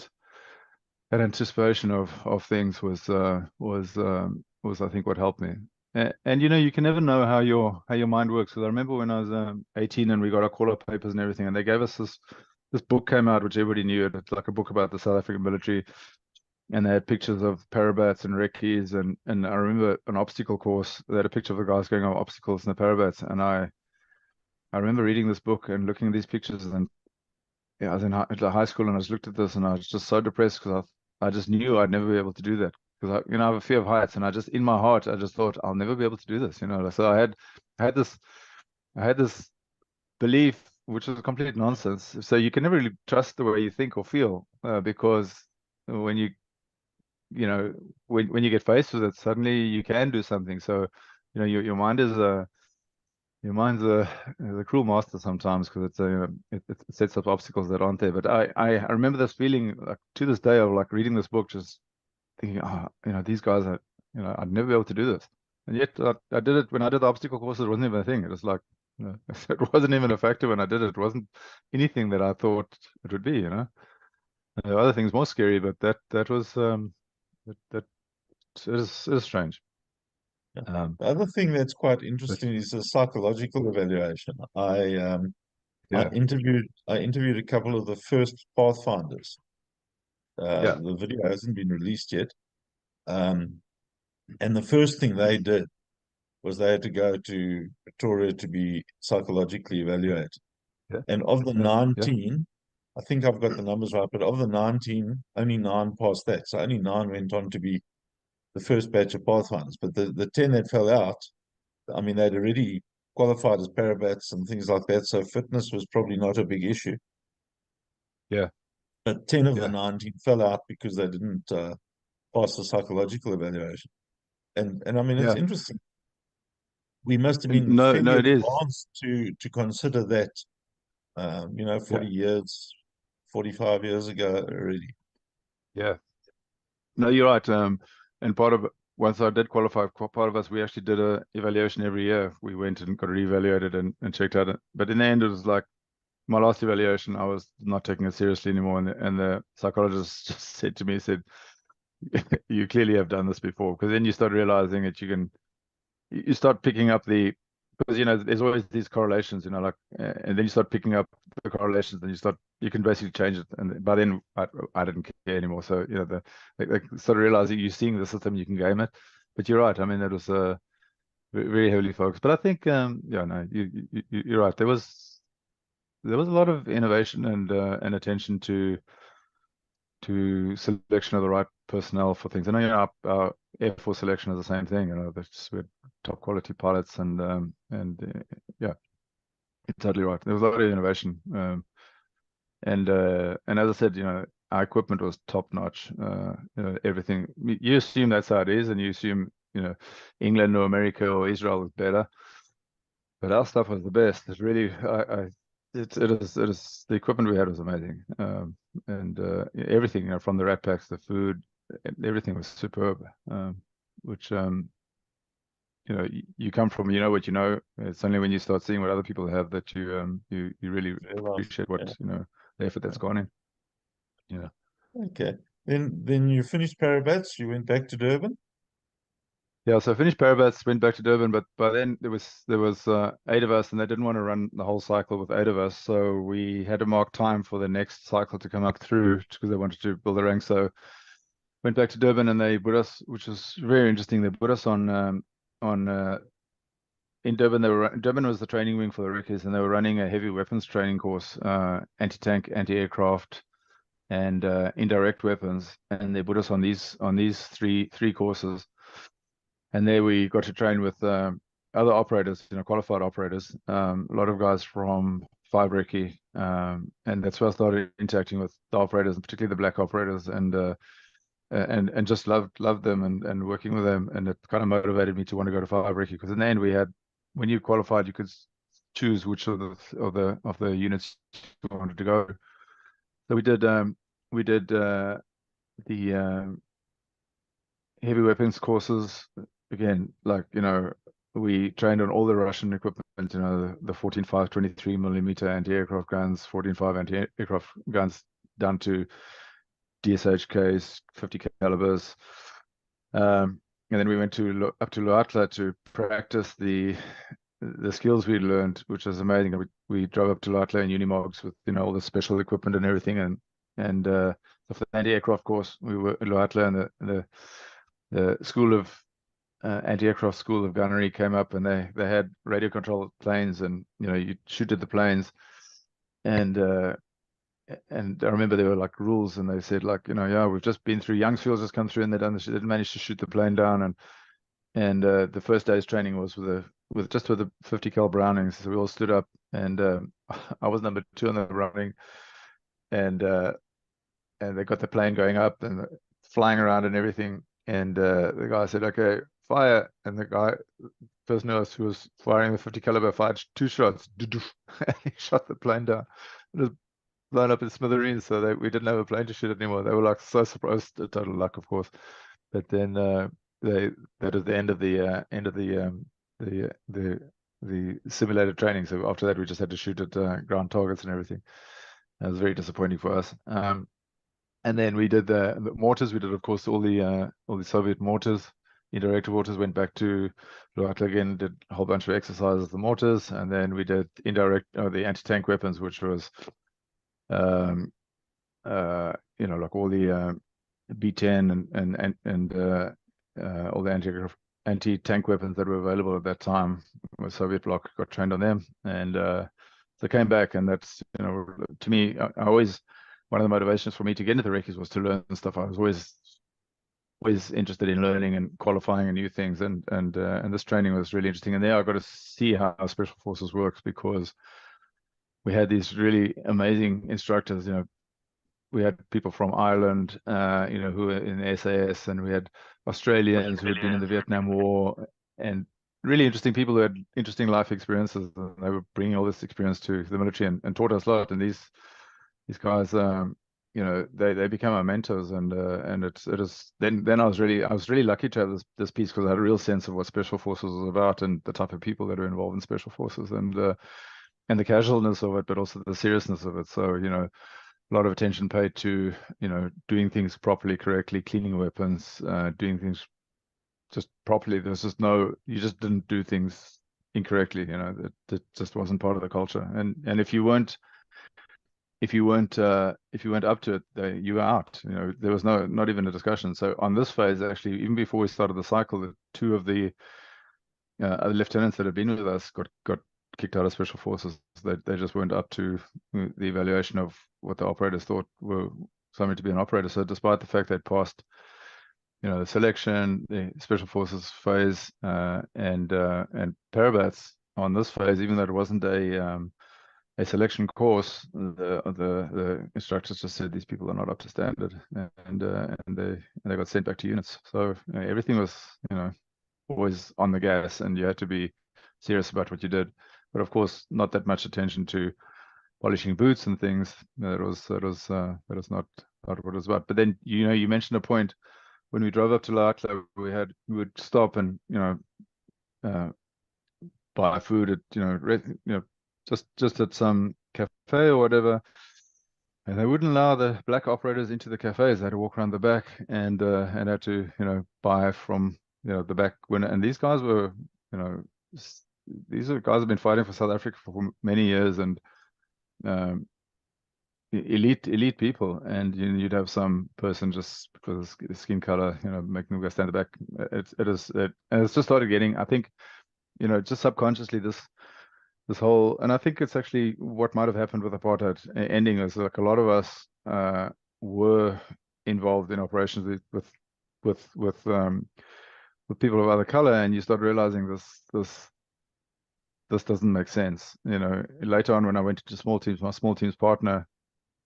anticipation of things was I think what helped me. And you can never know how your mind works. Because I remember when I was 18 and we got our call-up papers and everything, and they gave us this book came out, which everybody knew. It's like a book about the South African military, and they had pictures of Parabats and Recce's, and I remember an obstacle course. They had a picture of the guys going over obstacles in the Parabats, and I remember reading this book and looking at these pictures, and I was in high school, and I just looked at this, and I was just so depressed because I just knew I'd never be able to do that, because I have a fear of heights, and I just in my heart I just thought I'll never be able to do this. So I had this belief, which was complete nonsense. So you can never really trust the way you think or feel, because when you when you get faced with it, suddenly you can do something. So your mind is your mind's a cruel master sometimes, because it sets up obstacles that aren't there. But I remember this feeling, like to this day, of like reading this book, just thinking, these guys are, I'd never be able to do this. And yet I did it. When I did the obstacle courses, it wasn't even a thing. It was like, it wasn't even a factor when I did it. It wasn't anything that I thought it would be, The other thing's more scary, but that was that is strange. The other thing that's quite interesting is the psychological evaluation. I Yeah. interviewed a couple of the first Pathfinders. Yeah. The video hasn't been released yet. And the first thing they did was they had to go to Pretoria to be psychologically evaluated. Yeah. And of the Yeah. 19, I think I've got the numbers right, but of the 19, only 9 passed that. So only 9 went on to be the first batch of Pathfinders. But the 10 that fell out, I mean, they'd already qualified as Parabats and things like that. So fitness was probably not a big issue. Yeah. But 10 of the Yeah. 19 fell out because they didn't pass the psychological evaluation. And I mean, it's Yeah. interesting. We must have been No, fairly it is. advanced to consider that, 40 Yeah. years, 45 years ago already. Yeah. No, you're right. And once I did qualify, part of us, we actually did a evaluation every year. We went and got reevaluated and checked out. But in the end, it was like my last evaluation, I was not taking it seriously anymore. And the psychologist just said to me, you clearly have done this before. Because then you start realizing that you start picking up because there's always these correlations, and then you start picking up the correlations, and you can basically change it. And by then, I didn't care anymore. So they started realizing you're seeing the system, you can game it. But you're right. I mean, it was very heavily focused. But I think, yeah, no, you're right. There was a lot of innovation and attention to selection of the right personnel for things. And our Air Force selection is the same thing. We had top quality pilots, and yeah, you're totally right. There was a lot of innovation, and as I said, our equipment was top notch. Everything, you assume that's how it is, and you assume England or America or Israel is better, but our stuff was the best. It's really, it is the equipment we had was amazing, and everything, from the rat packs, the food, everything was superb. Which you come from, what you know. It's only when you start seeing what other people have that you really appreciate what the effort that's gone in. Yeah. Okay. Then you finished Parabats. You went back to Durban. Yeah, so I finished Parabats, went back to Durban, but by then there was 8 of us, and they didn't want to run the whole cycle with 8 of us, so we had to mark time for the next cycle to come up through because they wanted to build the ranks. So went back to Durban, and they put us, which was very interesting. They put us in Durban. Durban was the training wing for the Recces, and they were running a heavy weapons training course, anti-tank, anti-aircraft, and indirect weapons, and they put us on these three courses. And there we got to train with other operators, qualified operators, a lot of guys from 5 Recce, and that's where I started interacting with the operators, and particularly the black operators, and just loved them and working with them, and it kind of motivated me to want to go to 5 Recce, because in the end when you qualified, you could choose which of the units you wanted to go. So we did the heavy weapons courses. Again, we trained on all the Russian equipment, the 14.5 23mm anti-aircraft guns, 14.5 anti-aircraft guns, down to DSHKs, 50 calibers. And then we went up to Luatla to practice the skills we learned, which was amazing. We drove up to Luatla in Unimogs with all the special equipment and everything, and so for the anti-aircraft course, we were in Luatla, and the school of anti-aircraft school of gunnery came up, and they had radio controlled planes, and you shoot at the planes, and I remember there were like rules, and they said yeah, we've just been through, young SEALs just come through, and they didn't manage to shoot the plane down, and the first day's training was with the 50 cal Brownings. So we all stood up, and I was number 2 on the Browning, and they got the plane going up and flying around and everything. And the guy said, "Okay, fire." And the person else who was firing the 50 caliber fired 2 shots. He shot the plane down. It was blown up in smithereens. So we didn't have a plane to shoot anymore. They were so surprised. Total luck, of course. But then that is the end of the simulated training. So after that, we just had to shoot at ground targets and everything. That was very disappointing for us. And then we did the mortars. We did, of course, all the Soviet mortars, indirect mortars. Went back to Luatla again, did a whole bunch of exercises, the mortars, and then we did the anti-tank weapons, which was, like all the B10 and all the anti-tank weapons that were available at that time. The Soviet bloc got trained on them, and so I came back, and that's to me, I always, one of the motivations for me to get into the Recces was to learn stuff. I was always interested in learning and qualifying new things, and this training was really interesting. And there I got to see how Special Forces works, because we had these really amazing instructors. We had people from Ireland, who were in the SAS, and we had Australians who had been in the Vietnam War, and really interesting people who had interesting life experiences. And they were bringing all this experience to the military and taught us a lot. And these guys, they become our mentors, and it is then I was really lucky to have this piece, because I had a real sense of what Special Forces was about, and the type of people that are involved in Special Forces, and the casualness of it, but also the seriousness of it. So a lot of attention paid to doing things properly, correctly, cleaning weapons, doing things just properly. There's just you just didn't do things incorrectly. That just wasn't part of the culture. And if you weren't if you weren't up to it, you were out. You know, there was not even a discussion. So on this phase, actually, even before we started the cycle, the two of the other lieutenants that had been with us got kicked out of special forces. They just weren't up to the evaluation of what the operators thought were something to be an operator. So despite the fact they'd passed, you know, the selection, the special forces phase, and parabats on this phase, even though it wasn't a selection course, the instructors just said these people are not up to standard, and they got sent back to units. So you know, everything was, you know, always on the gas, and you had to be serious about what you did. But of course, not that much attention to polishing boots and things. That was not what it was about. But then, you know, you mentioned a point when we drove up to Laatla, we would stop and, you know, buy food at, you know, just at some cafe or whatever. And they wouldn't allow the black operators into the cafes. They had to walk around the back and had to, you know, buy from, you know, the back window. And these guys were, you know, these are guys who have been fighting for South Africa for many years, and elite people. And you'd have some person just because of skin color, you know, making them go stand at the back. And it's just started getting, I think, you know, just subconsciously this whole, and I think it's actually what might have happened with apartheid ending is like a lot of us were involved in operations with people of other color, and you start realizing this doesn't make sense. You know, later on when I went into small teams, my small teams partner,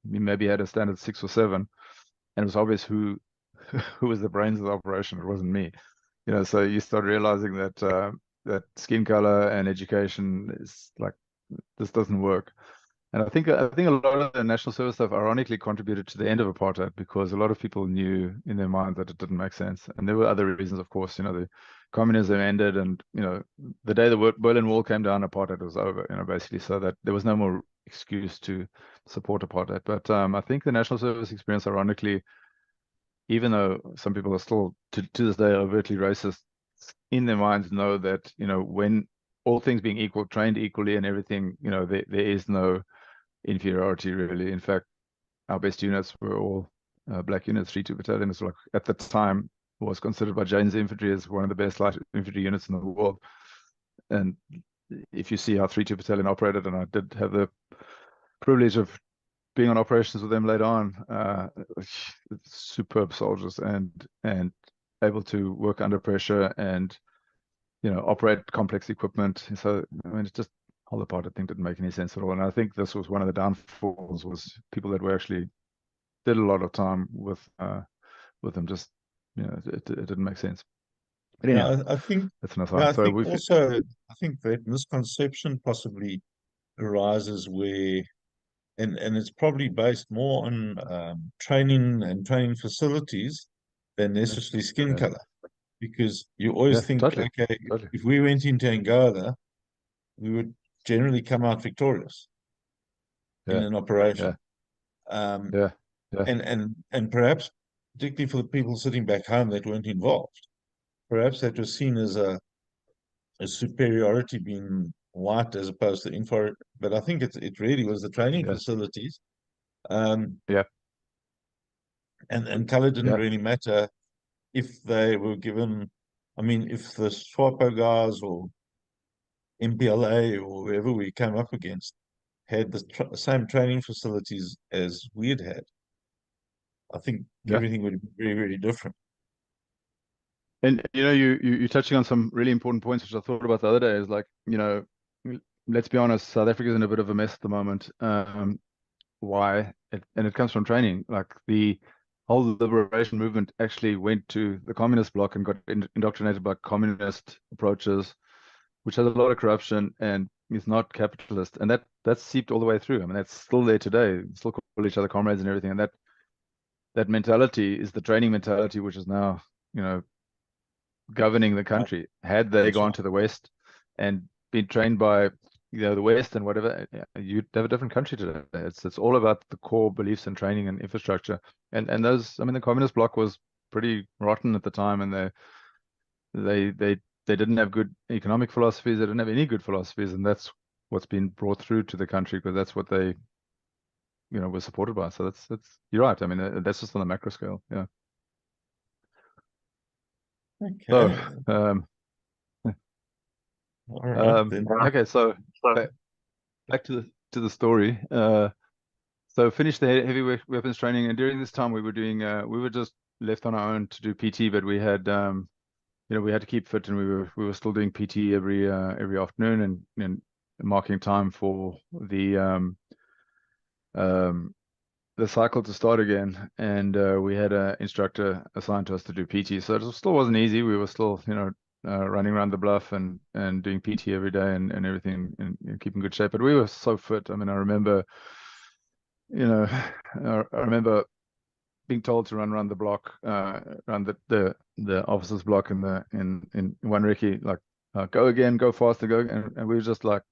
we maybe had a standard 6 or 7, and it was obvious who was the brains of the operation. It wasn't me. You know, so you start realizing that that skin color and education is like, this doesn't work. And I think a lot of the national service stuff ironically contributed to the end of apartheid, because a lot of people knew in their mind that it didn't make sense. And there were other reasons, of course. You know, the communism ended, and, you know, the day the Berlin Wall came down, apartheid was over, you know, basically, so that there was no more excuse to support apartheid. But I think the national service experience, ironically, even though some people are still to this day overtly racist, in their minds know that, you know, when all things being equal, trained equally and everything, you know, there is no inferiority really. In fact, our best units were all black units. 3-2 Battalion was, like, at the time, was considered by Jane's Infantry as one of the best light infantry units in the world. And if you see how 3-2 Battalion operated, and I did have the privilege of being on operations with them later on, superb soldiers and able to work under pressure and, you know, operate complex equipment. So I mean, it's just, whole apartheid thing didn't make any sense at all. And I think this was one of the downfalls, was people that were actually did a lot of time with them, just, you know, it didn't make sense. But anyhow, I think, that's an yeah, aside. I So think we've also, I think that misconception possibly arises where, and it's probably based more on training and training facilities than necessarily skin yeah, color, because you always yeah, think, totally, okay, totally, if we went into Angola, we would generally come out victorious in yeah, an operation. yeah, Um, yeah, yeah, and perhaps, particularly for the people sitting back home that weren't involved, perhaps that was seen as a superiority being white as opposed to info. But I think it really was the training yeah, facilities. Um, yeah, and color didn't yeah, really matter if they were given. I mean, if the SWAPO guys or MPLA or whoever we came up against had the same training facilities as we had, I think yeah. everything would be very, very different. And you know, you're touching on some really important points, which I thought about the other day. Is like, you know, let's be honest, South Africa's in a bit of a mess at the moment. Why? And it comes from training. Like, the whole liberation movement actually went to the communist bloc and got indoctrinated by communist approaches, which has a lot of corruption and is not capitalist. And that's seeped all the way through. I mean, that's still there today. We still call each other comrades and everything. And that mentality is the training mentality, which is now, you know, governing the Yeah, country. Had they that's gone right. to the West and been trained by, you know, the West and whatever, you'd have a different country today. It's all about the core beliefs and training and infrastructure. And those, I mean, the communist bloc was pretty rotten at the time, and they didn't have good economic philosophies. They didn't have any good philosophies, and that's what's been brought through to the country, because that's what they we're supported by. So that's you're right. I mean, that's just on a macro scale. Yeah. So, Okay. All right then. okay. So back to the story. So finished the heavy weapons training, and during this time we were doing we were just left on our own to do PT, but we had we had to keep fit, and we were still doing PT every afternoon, and marking time for the cycle to start again. And we had an instructor assigned to us to do PT, so it still wasn't easy. We were still running around the bluff and doing PT every day and everything, and keeping good shape. But we were so fit. I mean, I remember I remember being told to run around the block, around the officers' block in one Recce, like go again, go faster, go, and we were just like,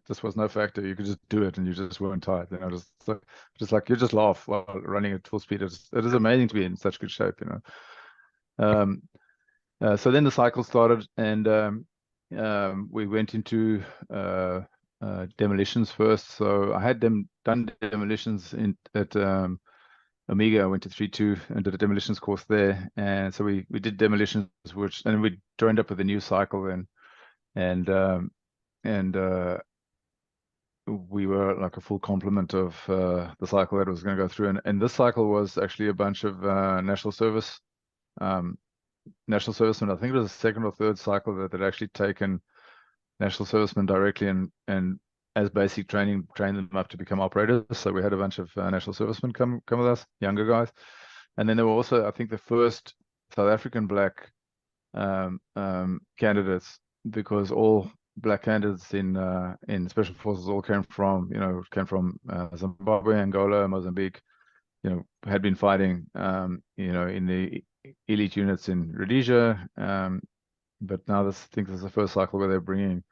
this was no factor. You could just do it, and you just weren't tired. Just like you just laugh while running at full speed. It is amazing to be in such good shape, So then the cycle started, and we went into demolitions first. So I had done demolitions at Omega. I went to 3-2 and did a demolitions course there, and so we did demolitions, and we joined up with a new cycle then, and we were like a full complement of the cycle that was going to go through, and this cycle was actually a bunch of national servicemen. I think it was the second or third cycle that had actually taken national servicemen directly and as basic training, train them up to become operators. So we had a bunch of national servicemen come with us, younger guys. And then there were also, I think, the first South African black candidates, because all black candidates in special forces all came from Zimbabwe, Angola, Mozambique, had been fighting in the elite units in Rhodesia. But now I think this is the first cycle where they're bringing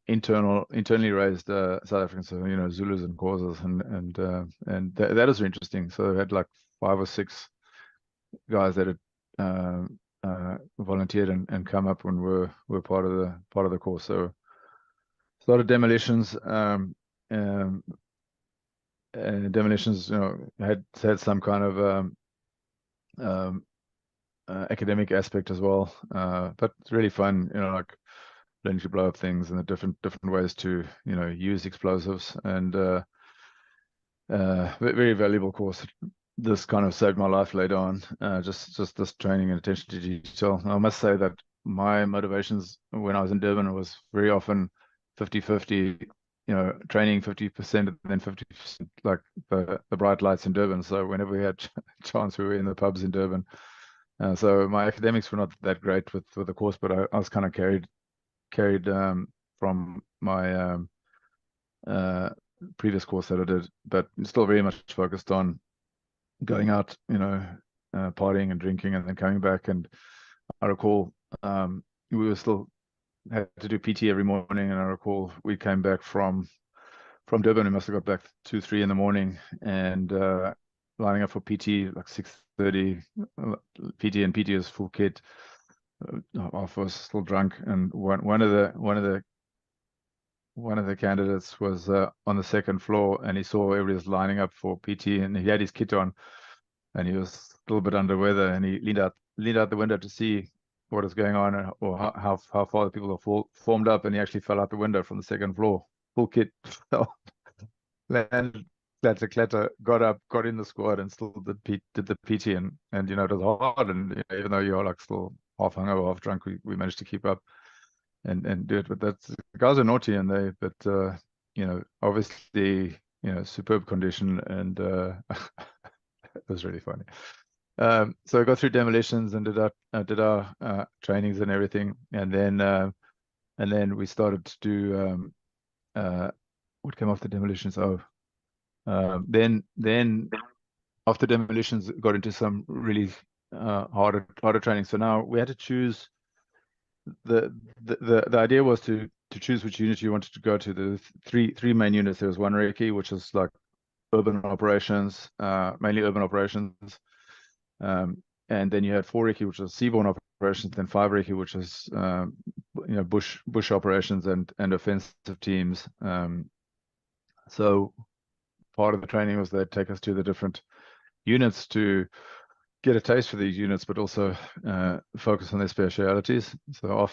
internally raised South Africans, so Zulus and Xhosas, and that is interesting. So they had like 5 or 6 guys that had volunteered and come up and were part of the course. So started demolitions. And demolitions, had some kind of academic aspect as well, but it's really fun. Like learning to blow up things and the different ways to use explosives, and very valuable course. This kind of saved my life later on, just this training and attention to detail. I must say that my motivations when I was in Durban was very often 50-50, training 50% and then 50% like the bright lights in Durban. So whenever we had chance, we were in the pubs in Durban. So my academics were not that great with the course, but I was kind of carried from my previous course that I did, but still very much focused on going out, partying and drinking and then coming back. And I recall we were still had to do PT every morning, and I recall we came back from Durban. We must have got back 2-3 in the morning, and lining up for PT like 6:30. PT is full kit. I was still drunk, and one of the candidates was on the second floor, and he saw everybody was lining up for PT, and he had his kit on, and he was a little bit under weather, and he leaned out the window to see what was going on, or how far the people are formed up, and he actually fell out the window from the second floor, full kit, landed, clatter, got up, got in the squad, and still did the PT, and it was hard, and even though you're like still half hungover, half drunk, we managed to keep up and do it. But the guys are naughty, and obviously superb condition, and it was really funny. So I got through demolitions and did our trainings and everything, and then we started to do what came after demolitions. Then after demolitions, got into some really harder training. So now we had to choose. The idea was to choose which unit you wanted to go to. The three main units. There was one Recce, which is like urban operations, mainly urban operations. And then you had 4 Recce, which was seaborne operations, then 5 Recce, which is bush operations and offensive teams. So part of the training was they'd take us to the different units to get a taste for these units, but also focus on their specialities. So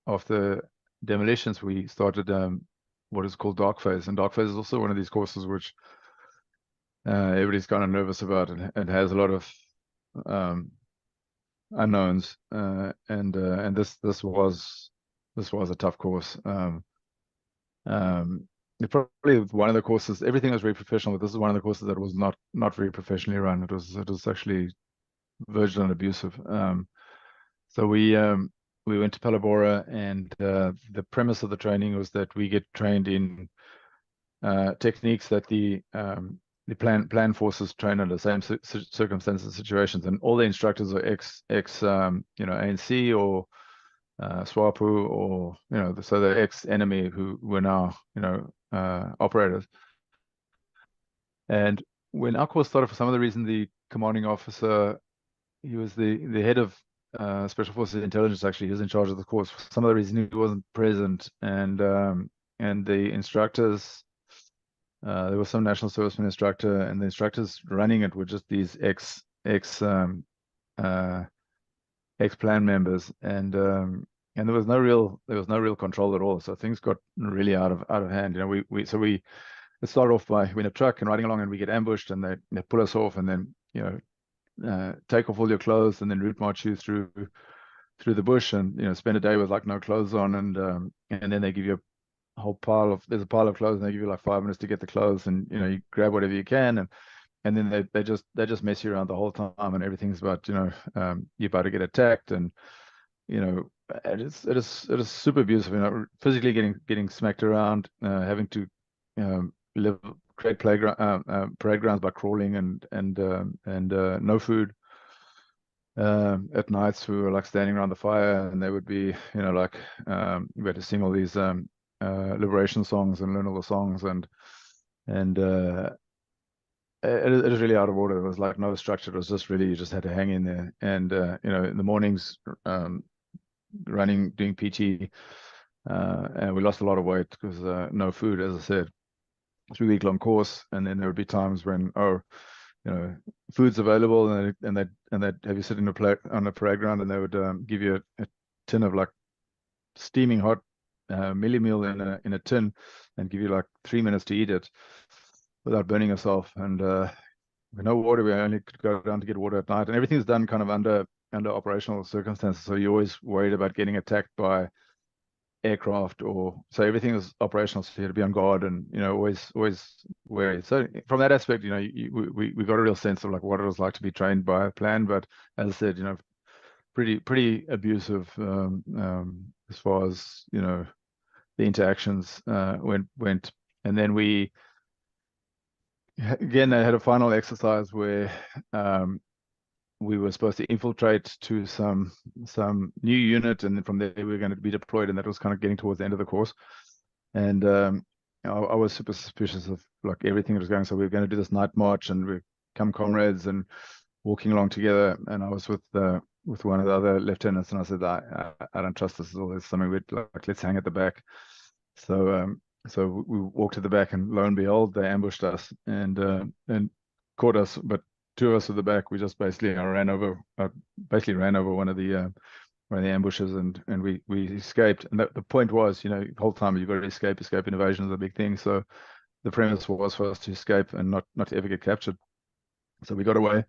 after demolitions, we started what is called dark phase, and dark phase is also one of these courses which everybody's kind of nervous about, and has a lot of unknowns. And this was a tough course. It probably one of the courses. Everything was very professional, but this is one of the courses that was not very professionally run. It was actually verged on abusive. So we went to Palabora, and the premise of the training was that we get trained in techniques that the plan forces train under the same circumstances and situations, and all the instructors are ex ANC or SWAPU, or so the ex-enemy who were now operators. And when our course started, for some of the reason, the commanding officer, he was the head of Special Forces Intelligence. Actually, he was in charge of the course. For some of the reason, he wasn't present, and the instructors, there was some national serviceman instructor, and the instructors running it were just these ex-plan members, and there was no real control at all. So things got really out of hand. We start off by we're in a truck and riding along, and we get ambushed, and they pull us off, and then take off all your clothes, and then route march you through the bush, and spend a day with like no clothes on, and then they give you a whole there's a pile of clothes, and they give you like 5 minutes to get the clothes, and you grab whatever you can, and then they just mess you around the whole time, and everything's about you're about to get attacked, and it is super abusive, physically getting smacked around, having to create parade grounds by crawling, and no food. At nights we were like standing around the fire, and they would be like we had to sing all these liberation songs and learn all the songs, and it is really out of order. It was like no structure. It was just really, you just had to hang in there, and in the mornings running, doing PT, and we lost a lot of weight because no food, as I said. 3-week-long course, and then there would be times when food's available, and they'd have you sit on a parade ground, and they would give you a tin of like steaming hot millie meal in a tin, and give you like 3 minutes to eat it without burning yourself. And with no water, we only could go down to get water at night, and everything's done kind of under operational circumstances. So you're always worried about getting attacked by aircraft, so everything is operational, so you had to be on guard, and always wary. So from that aspect, we got a real sense of like what it was like to be trained by a plan. But as I said, pretty abusive as far as the interactions went. And then we again had a final exercise where we were supposed to infiltrate to some new unit, and then from there we were going to be deployed, and that was kind of getting towards the end of the course. And I was super suspicious of like everything that was going. So we were going to do this night march, and we come comrades and walking along together. And I was with one of the other lieutenants, and I said, I don't trust this at all. There's something weird. Like, let's hang at the back. So we walked to the back, and lo and behold, they ambushed us and caught us. But 2 of us at the back, we just basically ran over one of the ambushes, and we escaped. And the point was, the whole time you've got to escape and evasion is a big thing. So the premise was for us to escape and not to ever get captured. So we got away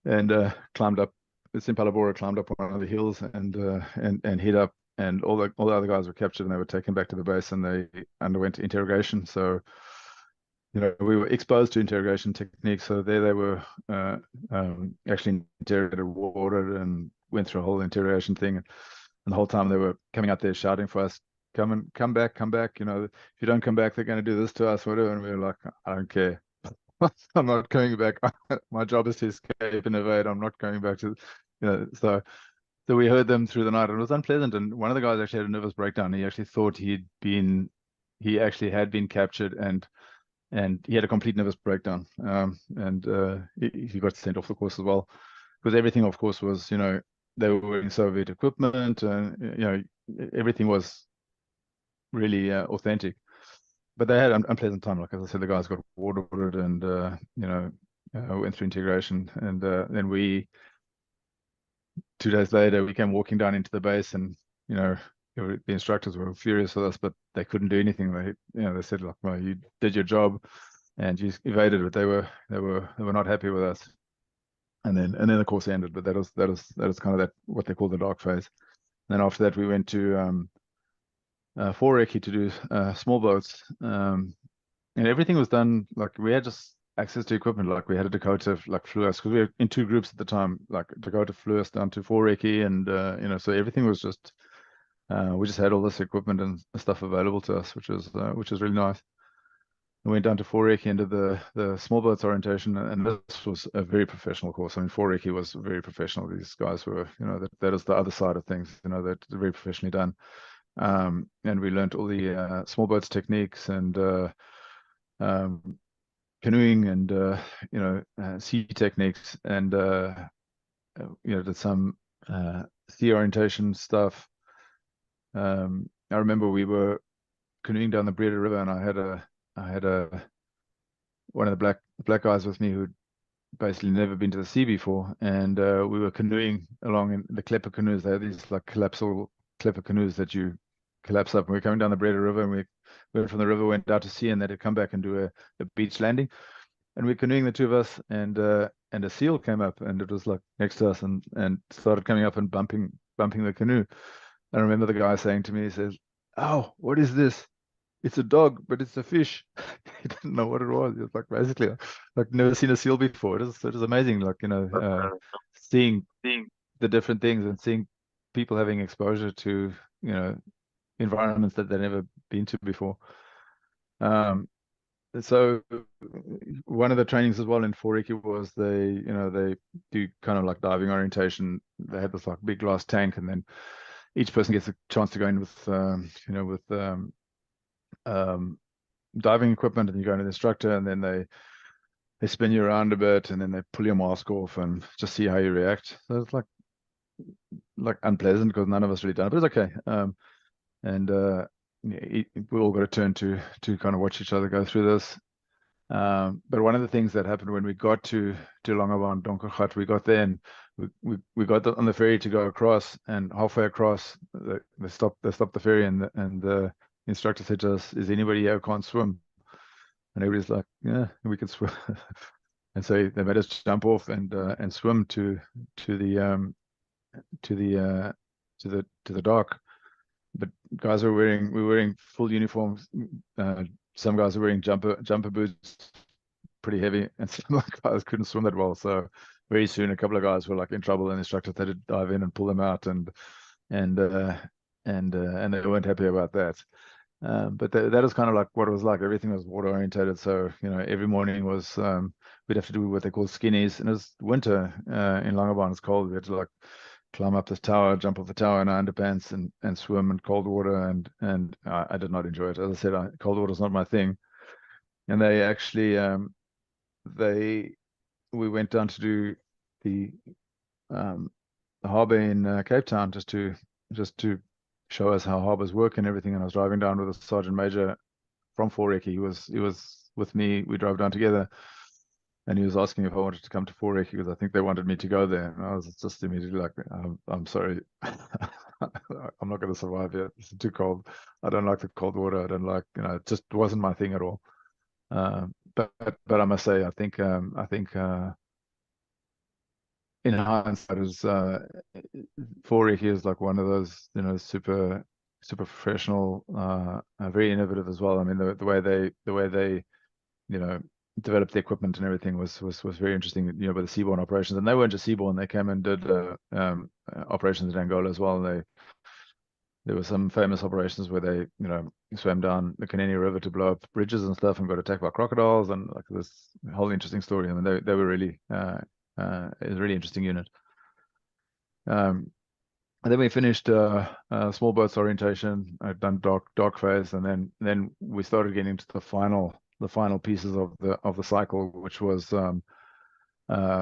and climbed up. It's in Palabora, climbed up one of the hills and hid up. And all the other guys were captured, and they were taken back to the base, and they underwent interrogation. So we were exposed to interrogation techniques. So there they were actually interrogated, watered, and went through a whole interrogation thing. And the whole time they were coming out there shouting for us, come back. If you don't come back, they're going to do this to us, whatever. And we were like, I don't care. I'm not coming back. My job is to escape and evade. I'm not going back to, so we heard them through the night, and it was unpleasant. And one of the guys actually had a nervous breakdown. He actually thought he actually had been captured, and he had a complete nervous breakdown. He got sent off the course as well, because everything, of course, was, they were wearing Soviet equipment, and everything was really authentic. but they had an unpleasant time. Like as I said, the guys got waterboarded and you know, went through integration, and then we 2 days later we came walking down into the base, and you know, the instructors were furious with us, but they couldn't do anything. They said like, well, you did your job and you evaded, but they were not happy with us. And then the course ended, but that was kind of that, what they call the dark phase. And then after that we went to 4 Recce to do small boats, and everything was done like we had just access to equipment. Like we had a Dakota like flew us, because we were in 2 groups at the time. Like Dakota flew us down to 4 Recce, and you know, so everything was just we just had all this equipment and stuff available to us, which was really nice. We went down to 4 Recce and did the small boats orientation, and this was a very professional course. I mean, 4 Recce was very professional. These guys were, you know, that is the other side of things, you know, they're very professionally done. And we learned all the small boats techniques, and canoeing, and you know, sea techniques, and you know, did some sea orientation stuff. I remember we were canoeing down the Breda River, and I had one of the black guys with me who'd basically never been to the sea before, and we were canoeing along in the klepper canoes. They had these like collapsible klepper canoes that you collapse up. And we were coming down the Breda River, and we went from the river, went out to sea, and then to come back and do a beach landing. And we're canoeing, the 2 of us, and a seal came up, and it was like next to us, and started coming up and bumping the canoe. I remember the guy saying to me, he says, "Oh, what is this? It's a dog, but it's a fish." He didn't know what it was. It was like basically like never seen a seal before. It was amazing, like, you know, seeing the different things, and seeing people having exposure to, you know, environments that they've never been to before. So one of the trainings as well in 4 Recce was they do kind of like diving orientation. They had this like big glass tank, and then each person gets a chance to go in with diving equipment, and you go into the instructor, and then they spin you around a bit, and then they pull your mask off and just see how you react. So it's like unpleasant, because none of us really done it, but it's okay. And we all got a turn to kind of watch each other go through this. But one of the things that happened when we got to Longabaan Donkergat, we got there, and we got on the ferry to go across, and halfway across they stopped the ferry, and the instructor said to us, "Is anybody here who can't swim?" And everybody's like, "Yeah, we can swim." And so they made us jump off and swim to the dock. But guys were wearing full uniforms. Some guys were wearing jumper boots, pretty heavy, and some of the guys couldn't swim that well. So very soon, a couple of guys were like in trouble, and the instructors had to dive in and pull them out, and they weren't happy about that. But that was kind of like what it was like. Everything was water orientated. So, you know, every morning was we'd have to do what they call skinnies, and it was winter in Longabaan. It's cold. We had to like climb up this tower, jump off the tower in our underpants, and swim in cold water, and I did not enjoy it. As I said, cold water is not my thing. And they actually we went down to do the harbour in Cape Town, just to show us how harbours work and everything. And I was driving down with a sergeant major from 4 Recce. He was with me. We drove down together, and he was asking if I wanted to come to 4 Recce, because I think they wanted me to go there. And I was just immediately like, I'm sorry, I'm not going to survive here. It's too cold. I don't like the cold water. I don't like, you know, it just wasn't my thing at all. But I must say, I think in hindsight, is 4 Recce is like one of those, you know, super professional, very innovative as well. I mean, the way they you know, developed the equipment and everything was very interesting, you know, by the seaborne operations. And they weren't just seaborne; they came and did operations in Angola as well. There were some famous operations where they, you know, swam down the Kanene River to blow up bridges and stuff, and got attacked by crocodiles, and like this whole interesting story. I mean, they were really it was a really interesting unit. And then we finished small boats orientation. I'd done dock phase, and then we started getting into the final pieces of the cycle, which was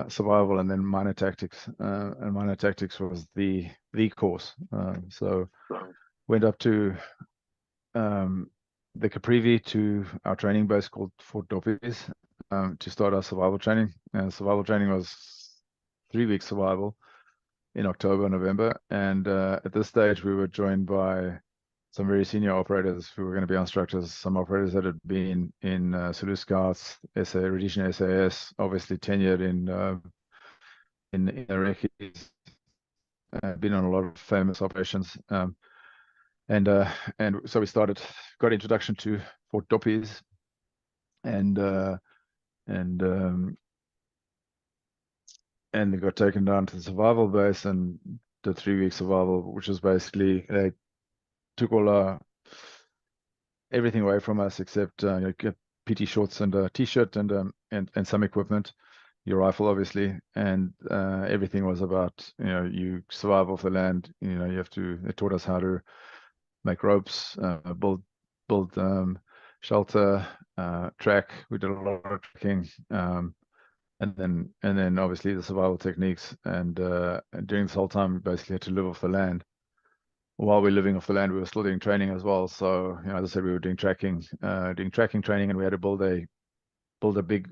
survival, and then minor tactics. And minor tactics was the course. So went up to the Caprivi to our training base called Fort Doppies to start our survival training. Survival training was 3 weeks survival in October, November. And at this stage, we were joined by some very senior operators who were going to be instructors, some operators that had been in Sulu Scouts, Rhodesian SAS, obviously tenured in the Recce, been on a lot of famous operations. And so we got introduction to Fort Doppies, and they got taken down to the survival base and the 3 week survival, which was basically they took all everything away from us except PT shorts and a t-shirt and some equipment, your rifle obviously, and everything was about you survive off the land. They taught us how to make ropes, build shelter, track. We did a lot of tracking, and then obviously the survival techniques. And during this whole time, we basically had to live off the land. While we were living off the land, we were still doing training as well. So as I said, we were doing tracking training, and we had to build a big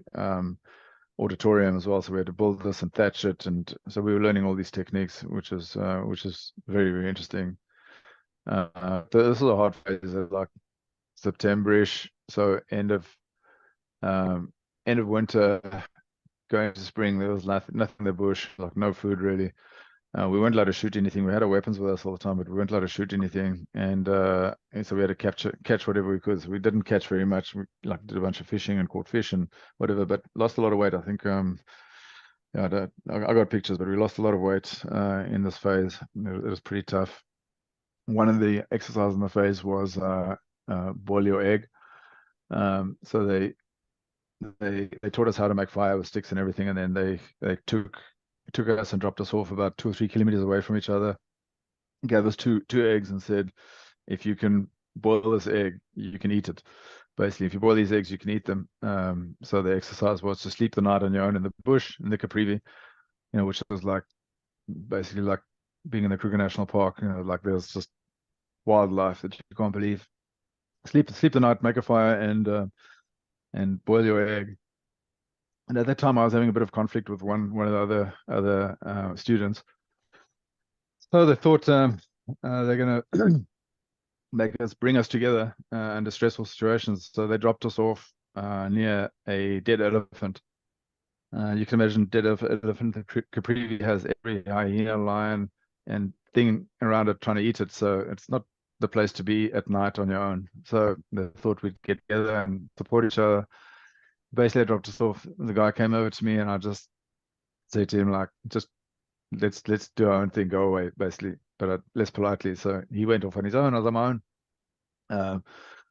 auditorium as well. So we had to build this and thatch it, and so we were learning all these techniques, which is very, very interesting. So this is a hard phase of like September-ish, so end of winter, going into spring. There was nothing in the bush, like no food really. We weren't allowed to shoot anything. We had our weapons with us all the time, but we weren't allowed to shoot anything. And so we had to catch whatever we could. So we didn't catch very much. We did a bunch of fishing and caught fish and whatever, but lost a lot of weight. I think I got pictures, but we lost a lot of weight in this phase. It was pretty tough. One of the exercises in the phase was boil your egg. So they taught us how to make fire with sticks and everything, and then they took us and dropped us off about 2 or 3 kilometers away from each other, gave us two eggs and said, if you can boil this egg, you can eat it. Basically, if you boil these eggs, you can eat them. So the exercise was to sleep the night on your own in the bush, in the Caprivi, which was basically like being in the Kruger National Park. Like there's just wildlife that you can't believe. Sleep the night, make a fire, and boil your egg. And at that time, I was having a bit of conflict with one of the other students. So they thought they're going to bring us together under stressful situations. So they dropped us off near a dead elephant. You can imagine dead elephant. Caprivi has every hyena, lion, and thing around it trying to eat it. So it's not the place to be at night on your own. So they thought we'd get together and support each other. Basically, I dropped us off. The guy came over to me, and I just said to him, just let's do our own thing, go away, basically, but less politely. So he went off on his own, I was on my own.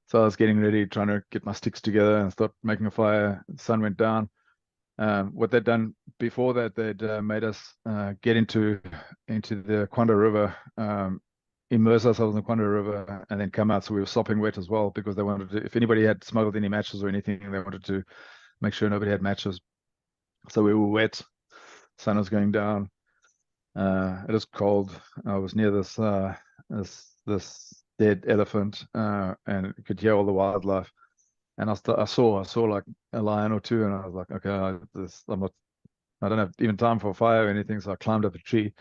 So I was getting ready, trying to get my sticks together and start making a fire. The sun went down. What they'd done before that, they'd made us get into the Kwanda River, immerse ourselves in the Kwanda River, and then come out. So we were sopping wet as well, because they wanted to, if anybody had smuggled any matches or anything, they wanted to make sure nobody had matches. So we were wet. Sun was going down. It was cold. I was near this dead elephant, and you could hear all the wildlife. And I saw like a lion or two, and I was like, okay, I don't have even time for a fire or anything. So I climbed up a tree.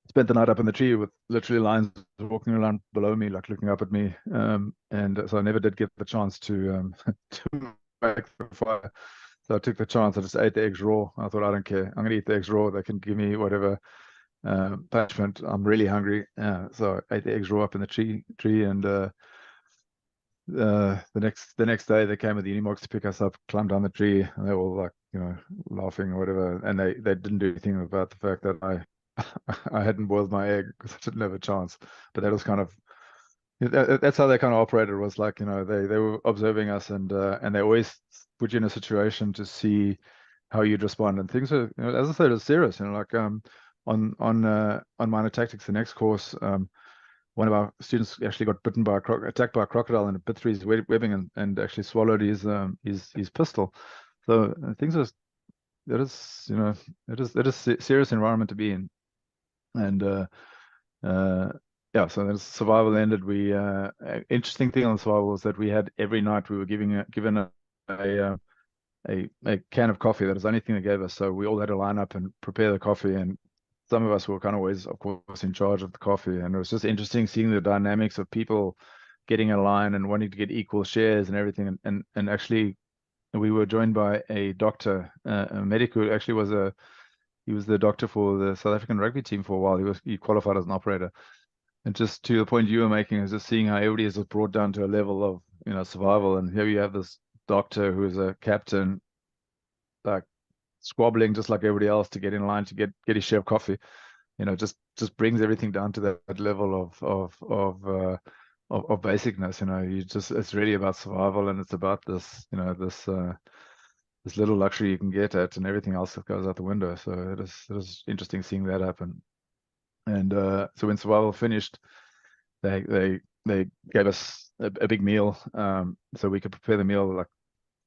Spent the night up in the tree with literally lions walking around below me, like looking up at me. And so I never did get the chance to make the fire. So I took the chance. I just ate the eggs raw. I thought, I don't care. I'm going to eat the eggs raw. They can give me whatever punishment. I'm really hungry. So I ate the eggs raw up in the tree. And the next day, they came with the Unimogs to pick us up, climbed down the tree, and they were all like, laughing or whatever. And they didn't do anything about the fact that I hadn't boiled my egg, because I didn't have a chance. But that was kind of, that's how they kind of operated. Was like, they were observing us, and they always put you in a situation to see how you'd respond. And things are, as I said, it's serious. Like on minor tactics, the next course, one of our students actually got attacked by a crocodile, and it bit through his webbing and actually swallowed his pistol. So things are, it is a serious environment to be in. And yeah, so then survival ended. We interesting thing on survival was that we had every night we were given a a can of coffee. That was the only thing they gave us. So we all had to line up and prepare the coffee, and some of us were kind of always, of course, in charge of the coffee. And it was just interesting seeing the dynamics of people getting in line and wanting to get equal shares and everything. And actually, we were joined by a doctor, a medic who actually he was the doctor for the South African rugby team for a while. He qualified as an operator. And just to the point you were making, is just seeing how everybody is just brought down to a level of survival. And here you have this doctor who is a captain, like squabbling just like everybody else to get in line to get his share of coffee. Just brings everything down to that level of basicness. It's really about survival, and it's about this this little luxury you can get at, and everything else that goes out the window. So it is interesting seeing that happen. And so when survival finished, they gave us a big meal, so we could prepare the meal. Like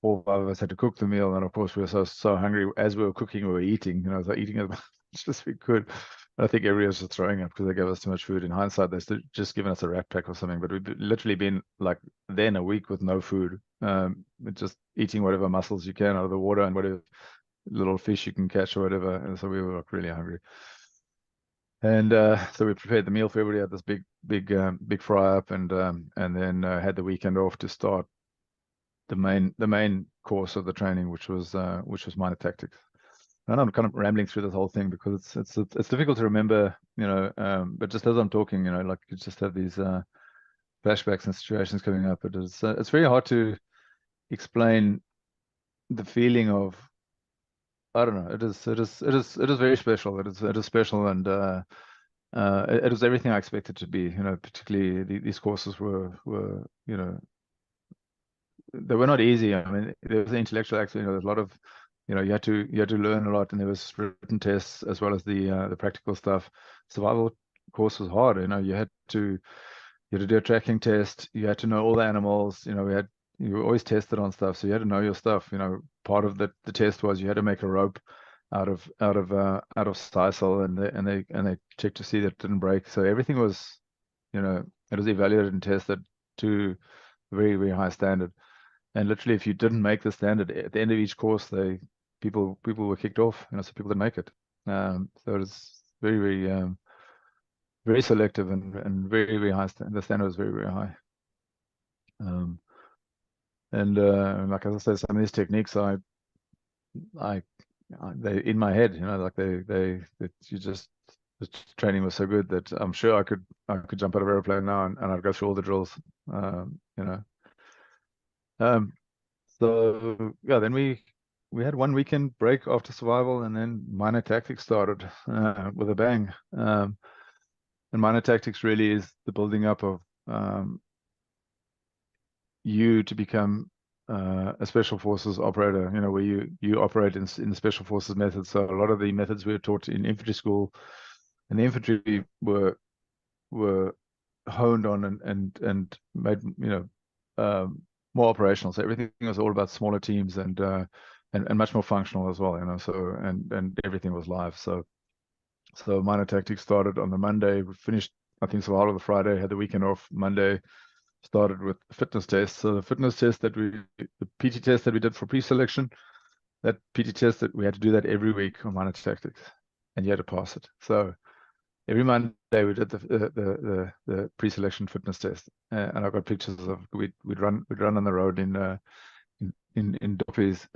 4 or 5 of us had to cook the meal, and of course we were so hungry as we were cooking. We were eating, so eating as much as we could. I think everybody was just throwing up because they gave us too much food. In hindsight, they still just given us a rat pack or something, but we'd literally been like then a week with no food, just eating whatever mussels you can out of the water and whatever little fish you can catch or whatever. And so we were like really hungry. And so we prepared the meal for everybody at this big fry up, and then had the weekend off to start the main course of the training, which was minor tactics. And I'm kind of rambling through this whole thing because it's difficult to remember, but just as I'm talking, like you just have these flashbacks and situations coming up. It's very hard to explain the feeling of, I don't know. It is very special. It is special, and it was everything I expected to be. Particularly these courses were they were not easy. I mean, there was the intellectual aspect. There's a lot of, you had to learn a lot, and there was written tests as well as the practical stuff. Survival course was hard. You had to do a tracking test. You had to know all the animals. You were always tested on stuff, so you had to know your stuff. Part of the test was you had to make a rope out of sisal, and they checked to see that it didn't break. So everything was, it was evaluated and tested to a very, very high standard. And literally, if you didn't make the standard at the end of each course, people were kicked off. So people didn't make it. So it was very, very, very selective and very, very high. The standard was very, very high. And like as I said, some of these techniques, they in my head, like the training was so good that I'm sure I could jump out of an airplane now and I'd go through all the drills. So yeah, then we had one weekend break after survival, and then minor tactics started with a bang. And minor tactics really is the building up of you to become a special forces operator, where you operate in the special forces methods. So a lot of the methods we were taught in infantry school, and the infantry were honed on and made more operational. So everything was all about smaller teams and much more functional as well. So and everything was live. So minor tactics started on the Monday. We finished, I think, survival the Friday. Had the weekend off. Monday started with fitness tests. So the fitness test the PT test that we did for pre-selection, that PT test that we had to do that every week on minor tactics, and you had to pass it. So every Monday we did the pre-selection fitness test, and I've got pictures of we'd run on the road in Doppies,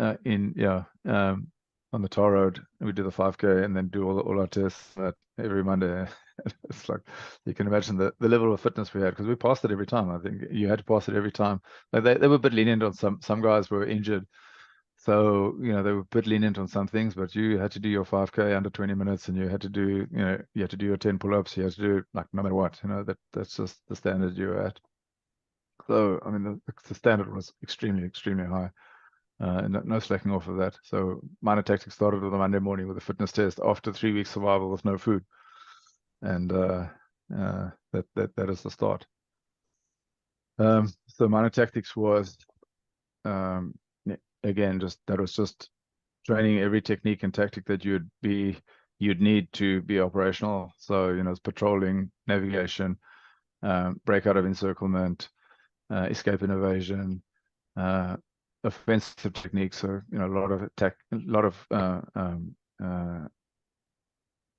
on the tar road, and we do the 5K and then do all our tests every Monday. It's like you can imagine the level of fitness we had, because we passed it every time. I think you had to pass it every time. Like they were a bit lenient on some guys were injured. So, they were a bit lenient on some things, but you had to do your 5K under 20 minutes, and you had to do, you had to do your 10 pull-ups. You had to do, like, no matter what, that's just the standard you were at. So, I mean, the standard was extremely, extremely high, and no slacking off of that. So minor tactics started on a Monday morning with a fitness test after 3 weeks survival with no food. And that is the start. So minor tactics was, again, that was just training every technique and tactic that you'd need to be operational. So, it's patrolling, navigation, break out of encirclement, escape and evasion, offensive techniques. So a lot of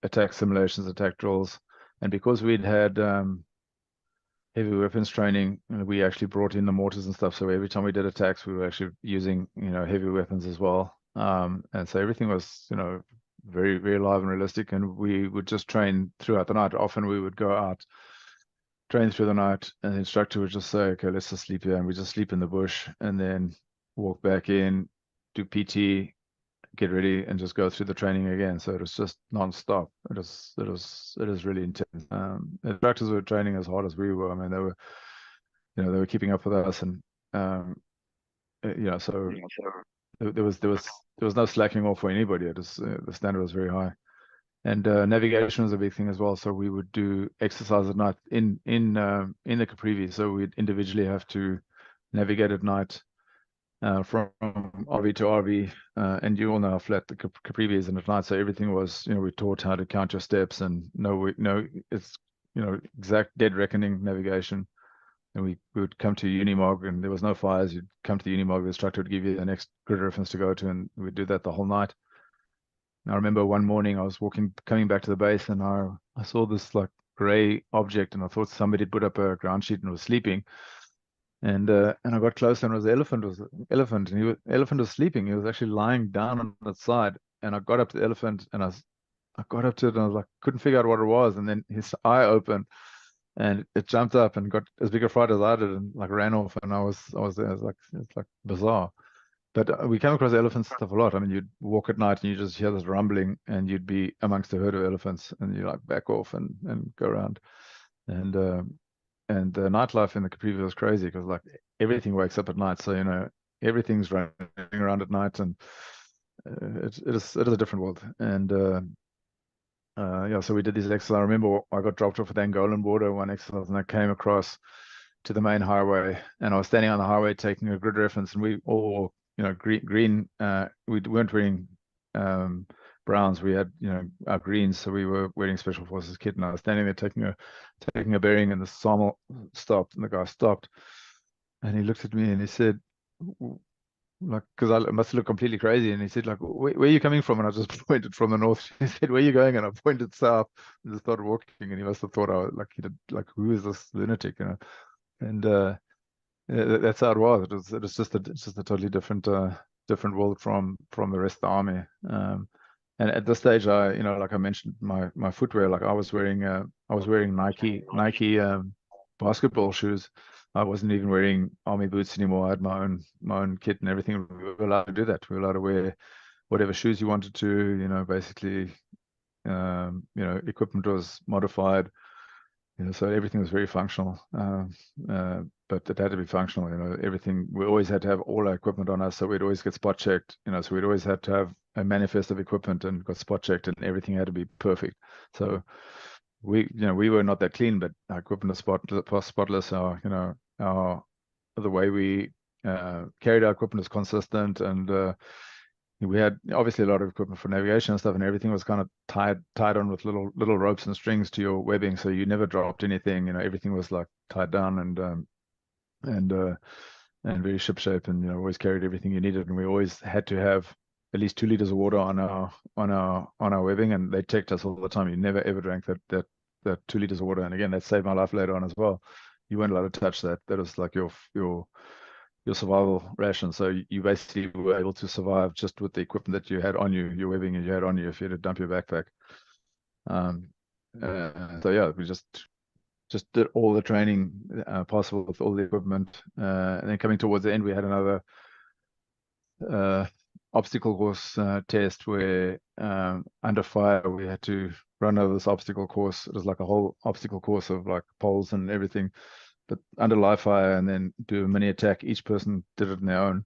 attack simulations, attack drills, and because we'd had heavy weapons training, we actually brought in the mortars and stuff. So every time we did attacks, we were actually using heavy weapons as well. And so everything was very, very live and realistic. And we would just train throughout the night. Often we would go out, train through the night, and the instructor would just say, okay, let's just sleep here. And we just sleep in the bush and then walk back in, do PT, get ready, and just go through the training again. So it was just non-stop. It is really intense. The instructors were training as hard as we were. I mean, they were keeping up with us, and so there was no slacking off for anybody. It was the standard was very high. And navigation was a big thing as well. So we would do exercise at night in the Caprivi. So we'd individually have to navigate at night from RV to RV. And you all know how flat the Caprivi is at night. So everything was, we taught how to count your steps and it's exact dead reckoning navigation. And we would come to Unimog, and there was no fires. You'd come to the Unimog, the instructor would give you the next grid reference to go to, and we'd do that the whole night. I remember one morning I was coming back to the base, and I saw this like gray object, and I thought somebody put up a ground sheet and was sleeping. And I got closer, and it was the elephant. And elephant was sleeping. He was actually lying down on its side. And I got up to the elephant, and I got up to it, and I was like, couldn't figure out what it was. And then his eye opened, and it jumped up and got as big a fright as I did, and like ran off. And I was there. It's like bizarre. But we came across elephants stuff a lot. I mean, you'd walk at night and you just hear this rumbling, and you'd be amongst a herd of elephants, and you like back off and go around. And the nightlife in the Caprivi was crazy, because like everything wakes up at night. So everything's running around at night, and it is a different world. And so we did these exercises. I remember I got dropped off at the Angolan border one exercise, and I came across to the main highway, and I was standing on the highway taking a grid reference, and we all green. We weren't wearing browns. We had our greens, so we were wearing special forces kit. And I was standing there taking a bearing, and the SAML stopped, and the guy stopped, and he looked at me and he said, like, because I must look completely crazy, and he said, like, where are you coming from? And I just pointed from the north. He said, where are you going? And I pointed south, and just started walking. And he must have thought I was like, who is this lunatic? And that's how it was. It was just a totally different world from the rest of the army. And at this stage, like I mentioned, my footwear, like I was wearing Nike basketball shoes. I wasn't even wearing army boots anymore. I had my own kit and everything. We were allowed to do that. We were allowed to wear whatever shoes you wanted to. Basically, equipment was modified. So everything was very functional, but it had to be functional. Everything, we always had to have all our equipment on us, so we'd always get spot checked. So we'd always had to have a manifest of equipment and got spot checked, and everything had to be perfect. So we were not that clean, but our equipment was spotless. The way we carried our equipment was consistent, and we had obviously a lot of equipment for navigation and stuff, and everything was kind of tied on with little ropes and strings to your webbing, so you never dropped anything. Everything was like tied down and very shipshape, and always carried everything you needed. And we always had to have at least 2 liters of water on our webbing, and they checked us all the time. You never ever drank that 2 liters of water. And again, that saved my life later on as well. You weren't allowed to touch that. That was like your survival ration. So you basically were able to survive just with the equipment that you had on you, your webbing and you had on you, if you had to dump your backpack. So yeah, we just did all the training possible with all the equipment. And then coming towards the end, we had another obstacle course test where under fire we had to run over this obstacle course. It was like a whole obstacle course of like poles and everything, but under live fire, and then do a mini attack. Each person did it on their own,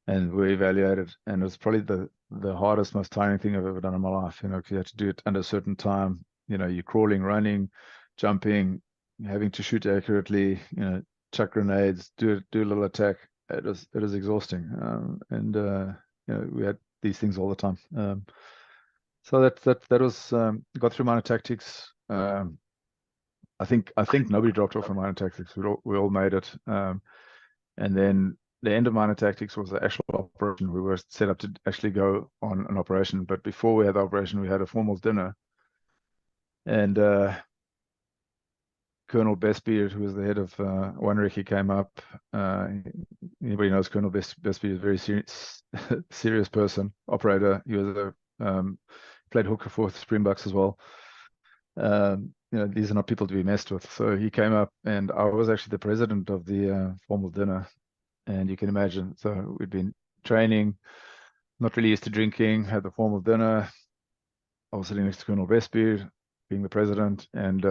and we evaluated. And it was probably the hardest, most tiring thing I've ever done in my life. Because you had to do it under a certain time. You're crawling, running, jumping, having to shoot accurately. Chuck grenades, do a little attack. It was exhausting, and we had these things all the time. So that was got through minor tactics. I think nobody dropped off in minor tactics. We all made it. And then the end of minor tactics was the actual operation. We were set up to actually go on an operation, but before we had the operation, we had a formal dinner. And Colonel Bestby, who was the head of One Recce, came up. Anybody knows Colonel Bestby is a very serious person, operator. He was played hooker for Springboks as well. These are not people to be messed with. So he came up, and I was actually the president of the formal dinner. And you can imagine, so we'd been training, not really used to drinking, had the formal dinner. I was sitting next to Colonel Bestby, being the president, and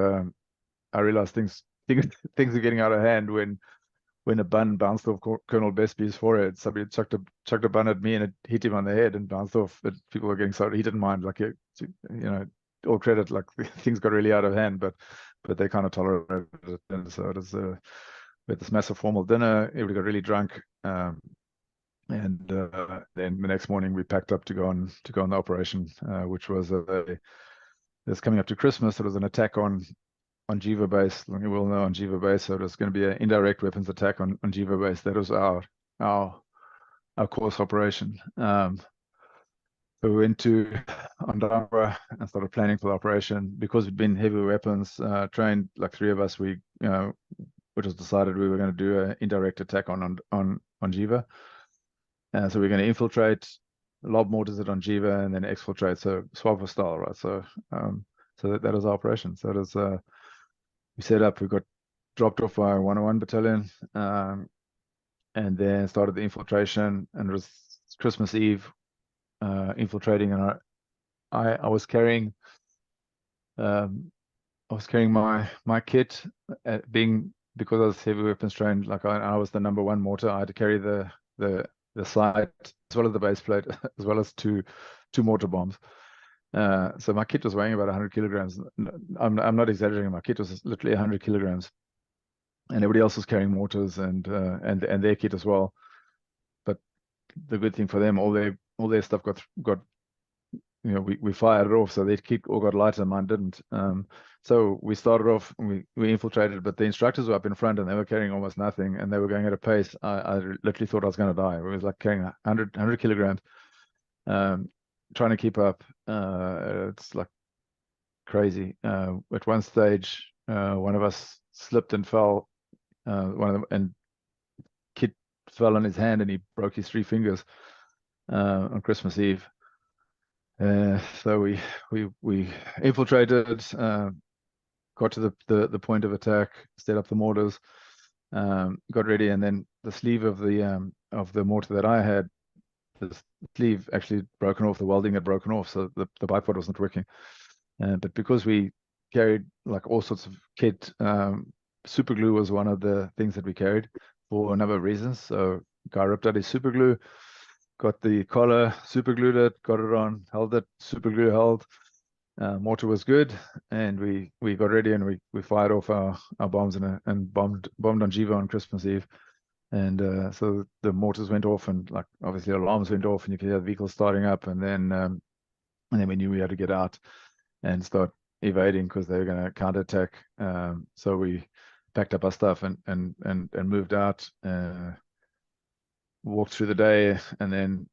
I realized things are getting out of hand when a bun bounced off Colonel Bestby's forehead. Somebody chucked a bun at me and it hit him on the head and bounced off. But people were getting sorry. He didn't mind. Like, all credit. Like, things got really out of hand, but they kind of tolerated it. And so it was we had this massive formal dinner. Everybody got really drunk. And then the next morning we packed up to go on the operation, which was it's coming up to Christmas. It was an attack on Jiva base. Like you will know, on Jiva base. So it was going to be an indirect weapons attack on Jiva base. That was our course operation. So we went to Ondangwa and started planning for the operation. Because we'd been heavy weapons trained, like 3 of us, which was decided we were going to do an indirect attack on Jiva. So we're going to infiltrate, lob mortars it on Jiva, and then exfiltrate. So SWATF style, right? So that was our operation. So it was we set up. We got dropped off by 101 Battalion, and then started the infiltration. And it was Christmas Eve, infiltrating. And I was carrying my kit, because I was heavy weapons trained. Like I was the #1 mortar. I had to carry the sight as well as the base plate, as well as two mortar bombs. So my kit was weighing about 100 kilograms. I'm not exaggerating. My kit was literally 100 kilograms, and everybody else was carrying mortars and their kit as well. But the good thing for them, all their stuff got we fired it off, so their kit all got lighter, mine didn't. So we started off, and we infiltrated, but the instructors were up in front and they were carrying almost nothing, and they were going at a pace. I literally thought I was going to die. It was like carrying 100 kilograms, trying to keep up. It's like crazy. At one stage, one of us slipped and fell. One of them, and kit fell on his hand, and he broke his 3 fingers on Christmas Eve. So we infiltrated, got to the point of attack, set up the mortars, got ready, and then the sleeve of the mortar that I had, the sleeve actually broken off. The welding had broken off, so the bipod wasn't working. But because we carried like all sorts of kit, super glue was one of the things that we carried for a number of reasons. So guy ripped out his super glue, got the collar, super glued it, got it on, held it, super glue held. Mortar was good, and we got ready, and we fired off our bombs and bombed on Jiva on Christmas Eve. And so the mortars went off, and like obviously alarms went off, and you could hear the vehicles starting up, and then we knew we had to get out and start evading because they were going to counterattack. So we packed up our stuff and moved out. Walked through the day, and then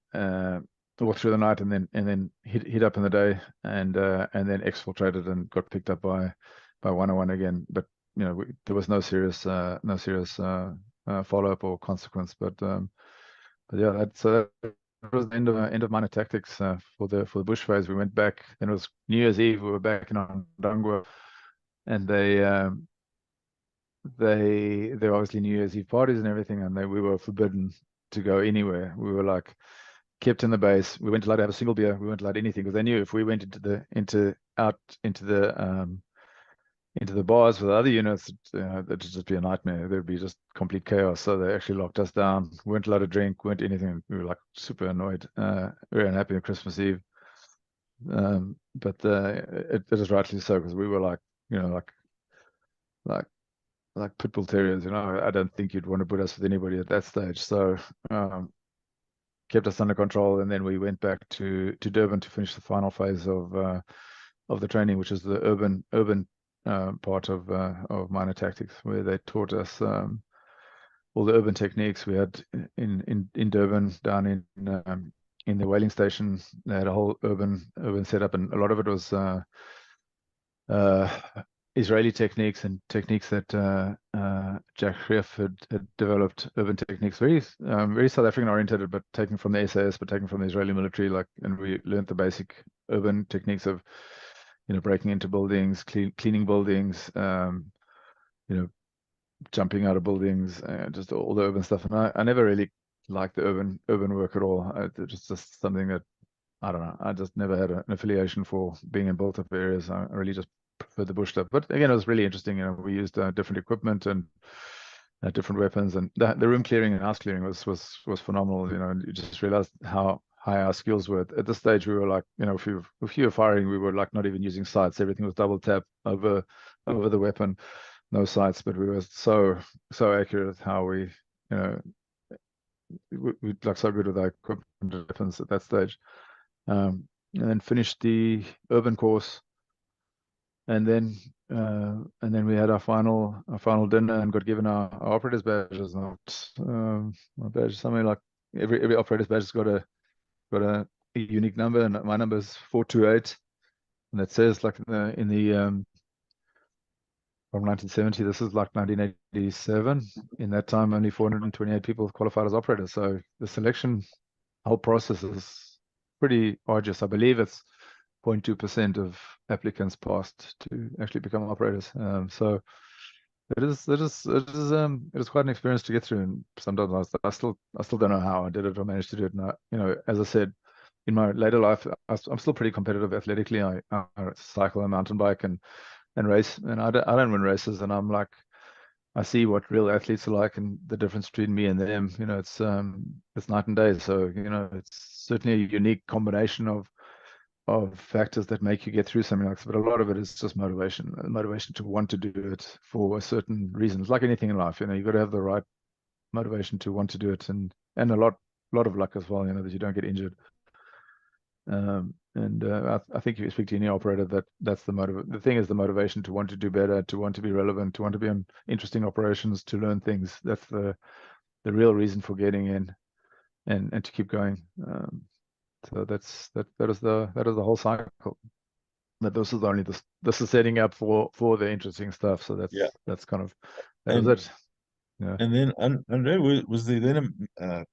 walked through the night, and then hit up in the day, and then exfiltrated and got picked up by 101 again. But there was no serious follow up or consequence. But yeah, that was the end of minor tactics for the bush phase. We went back. Then it was New Year's Eve. We were back in Ondangwa, and they obviously New Year's Eve parties and everything, and we were forbidden to go anywhere. We were like kept in the base. We weren't allowed to have a single beer. We weren't allowed anything, because they knew if we went into the bars with other units, it'd just be a nightmare. There'd be just complete chaos. So they actually locked us down. We weren't allowed to drink. Weren't anything. We were like super annoyed. Very unhappy on Christmas Eve. But it is rightly so, because we were like like pit bull terriers. I don't think you'd want to put us with anybody at that stage. So kept us under control, and then we went back to Durban to finish the final phase of the training, which is the urban part of minor tactics, where they taught us all the urban techniques. We had in Durban, down in the whaling station, they had a whole urban setup, and a lot of it was Israeli techniques and techniques that Jack Greff had developed, urban techniques, very South African oriented, but taken from the SAS, but taken from the Israeli military. And we learned the basic urban techniques of, breaking into buildings, cleaning buildings, jumping out of buildings, just all the urban stuff. And I never really liked the urban work at all. It's just something that, I don't know, I just never had an affiliation for being in built up areas. I really just preferred the bush stuff. But again, it was really interesting. We used different equipment and different weapons, and the room clearing and house clearing was phenomenal. And you just realized how high our skills were. At this stage, we were like, if you were firing, we were like not even using sights. Everything was double tap over the weapon, no sights. But we were so accurate how we like so good with our equipment and weapons at that stage. And then finished the urban course, and then we had our final dinner and got given our operators badges. My badge, something like every operator's badge has got a unique number, and my number is 428, and that says like in the from 1970. This is like 1987. In that time, only 428 people qualified as operators. So the selection whole process is pretty arduous. I believe it's 0.2% of applicants passed to actually become operators. So it is quite an experience to get through. And sometimes I still don't know how I did it or managed to do it. And as I said, in my later life, I'm still pretty competitive athletically. I cycle and mountain bike and race, and I don't win races. And I'm like, I see what real athletes are like, and the difference between me and them. It's night and day. So it's certainly a unique combination of factors that make you get through something like this. But a lot of it is just motivation to want to do it for a certain reason. It's like anything in life. You've got to have the right motivation to want to do it, and a lot of luck as well. That you don't get injured. I think if you speak to any operator, that's the thing is the motivation to want to do better, to want to be relevant, to want to be on interesting operations, to learn things. That's the real reason for getting in, and to keep going. So that is the whole cycle. But this is setting up for the interesting stuff. So that's kind of was it. Yeah. And then Andre, was there then a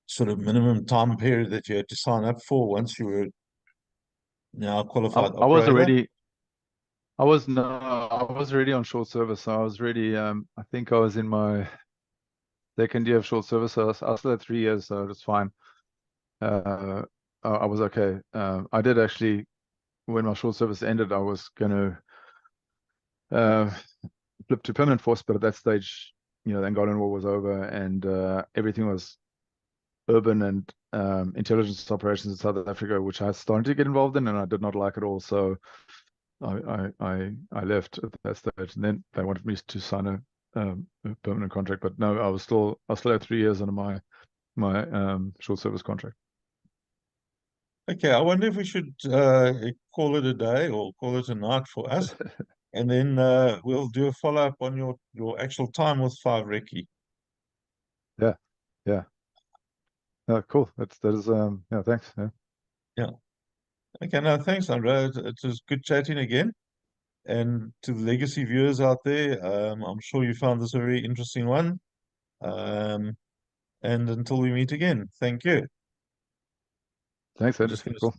sort of minimum time period that you had to sign up for once you were now qualified I was operator? already on short service. So I was really I think I was in my second year of short service. So I still had 3 years, so it's fine. I was okay. I did actually, when my short service ended, I was going to flip to permanent force, but at that stage, the Angolan War was over, and everything was urban and intelligence operations in South Africa, which I started to get involved in, and I did not like it all. So I left at that stage, and then they wanted me to sign a permanent contract. But no, I still had 3 years under my short service contract. Okay, I wonder if we should call it a day or call it a night for us, and then we'll do a follow-up on your actual time with 5 Recce. Yeah. Cool. That is yeah. Thanks. Yeah. Yeah. Okay. No, thanks, Andre. It was good chatting again. And to the legacy viewers out there, I'm sure you found this a very interesting one. And until we meet again, thank you. Thanks, I'm Andrew. just going to Cool.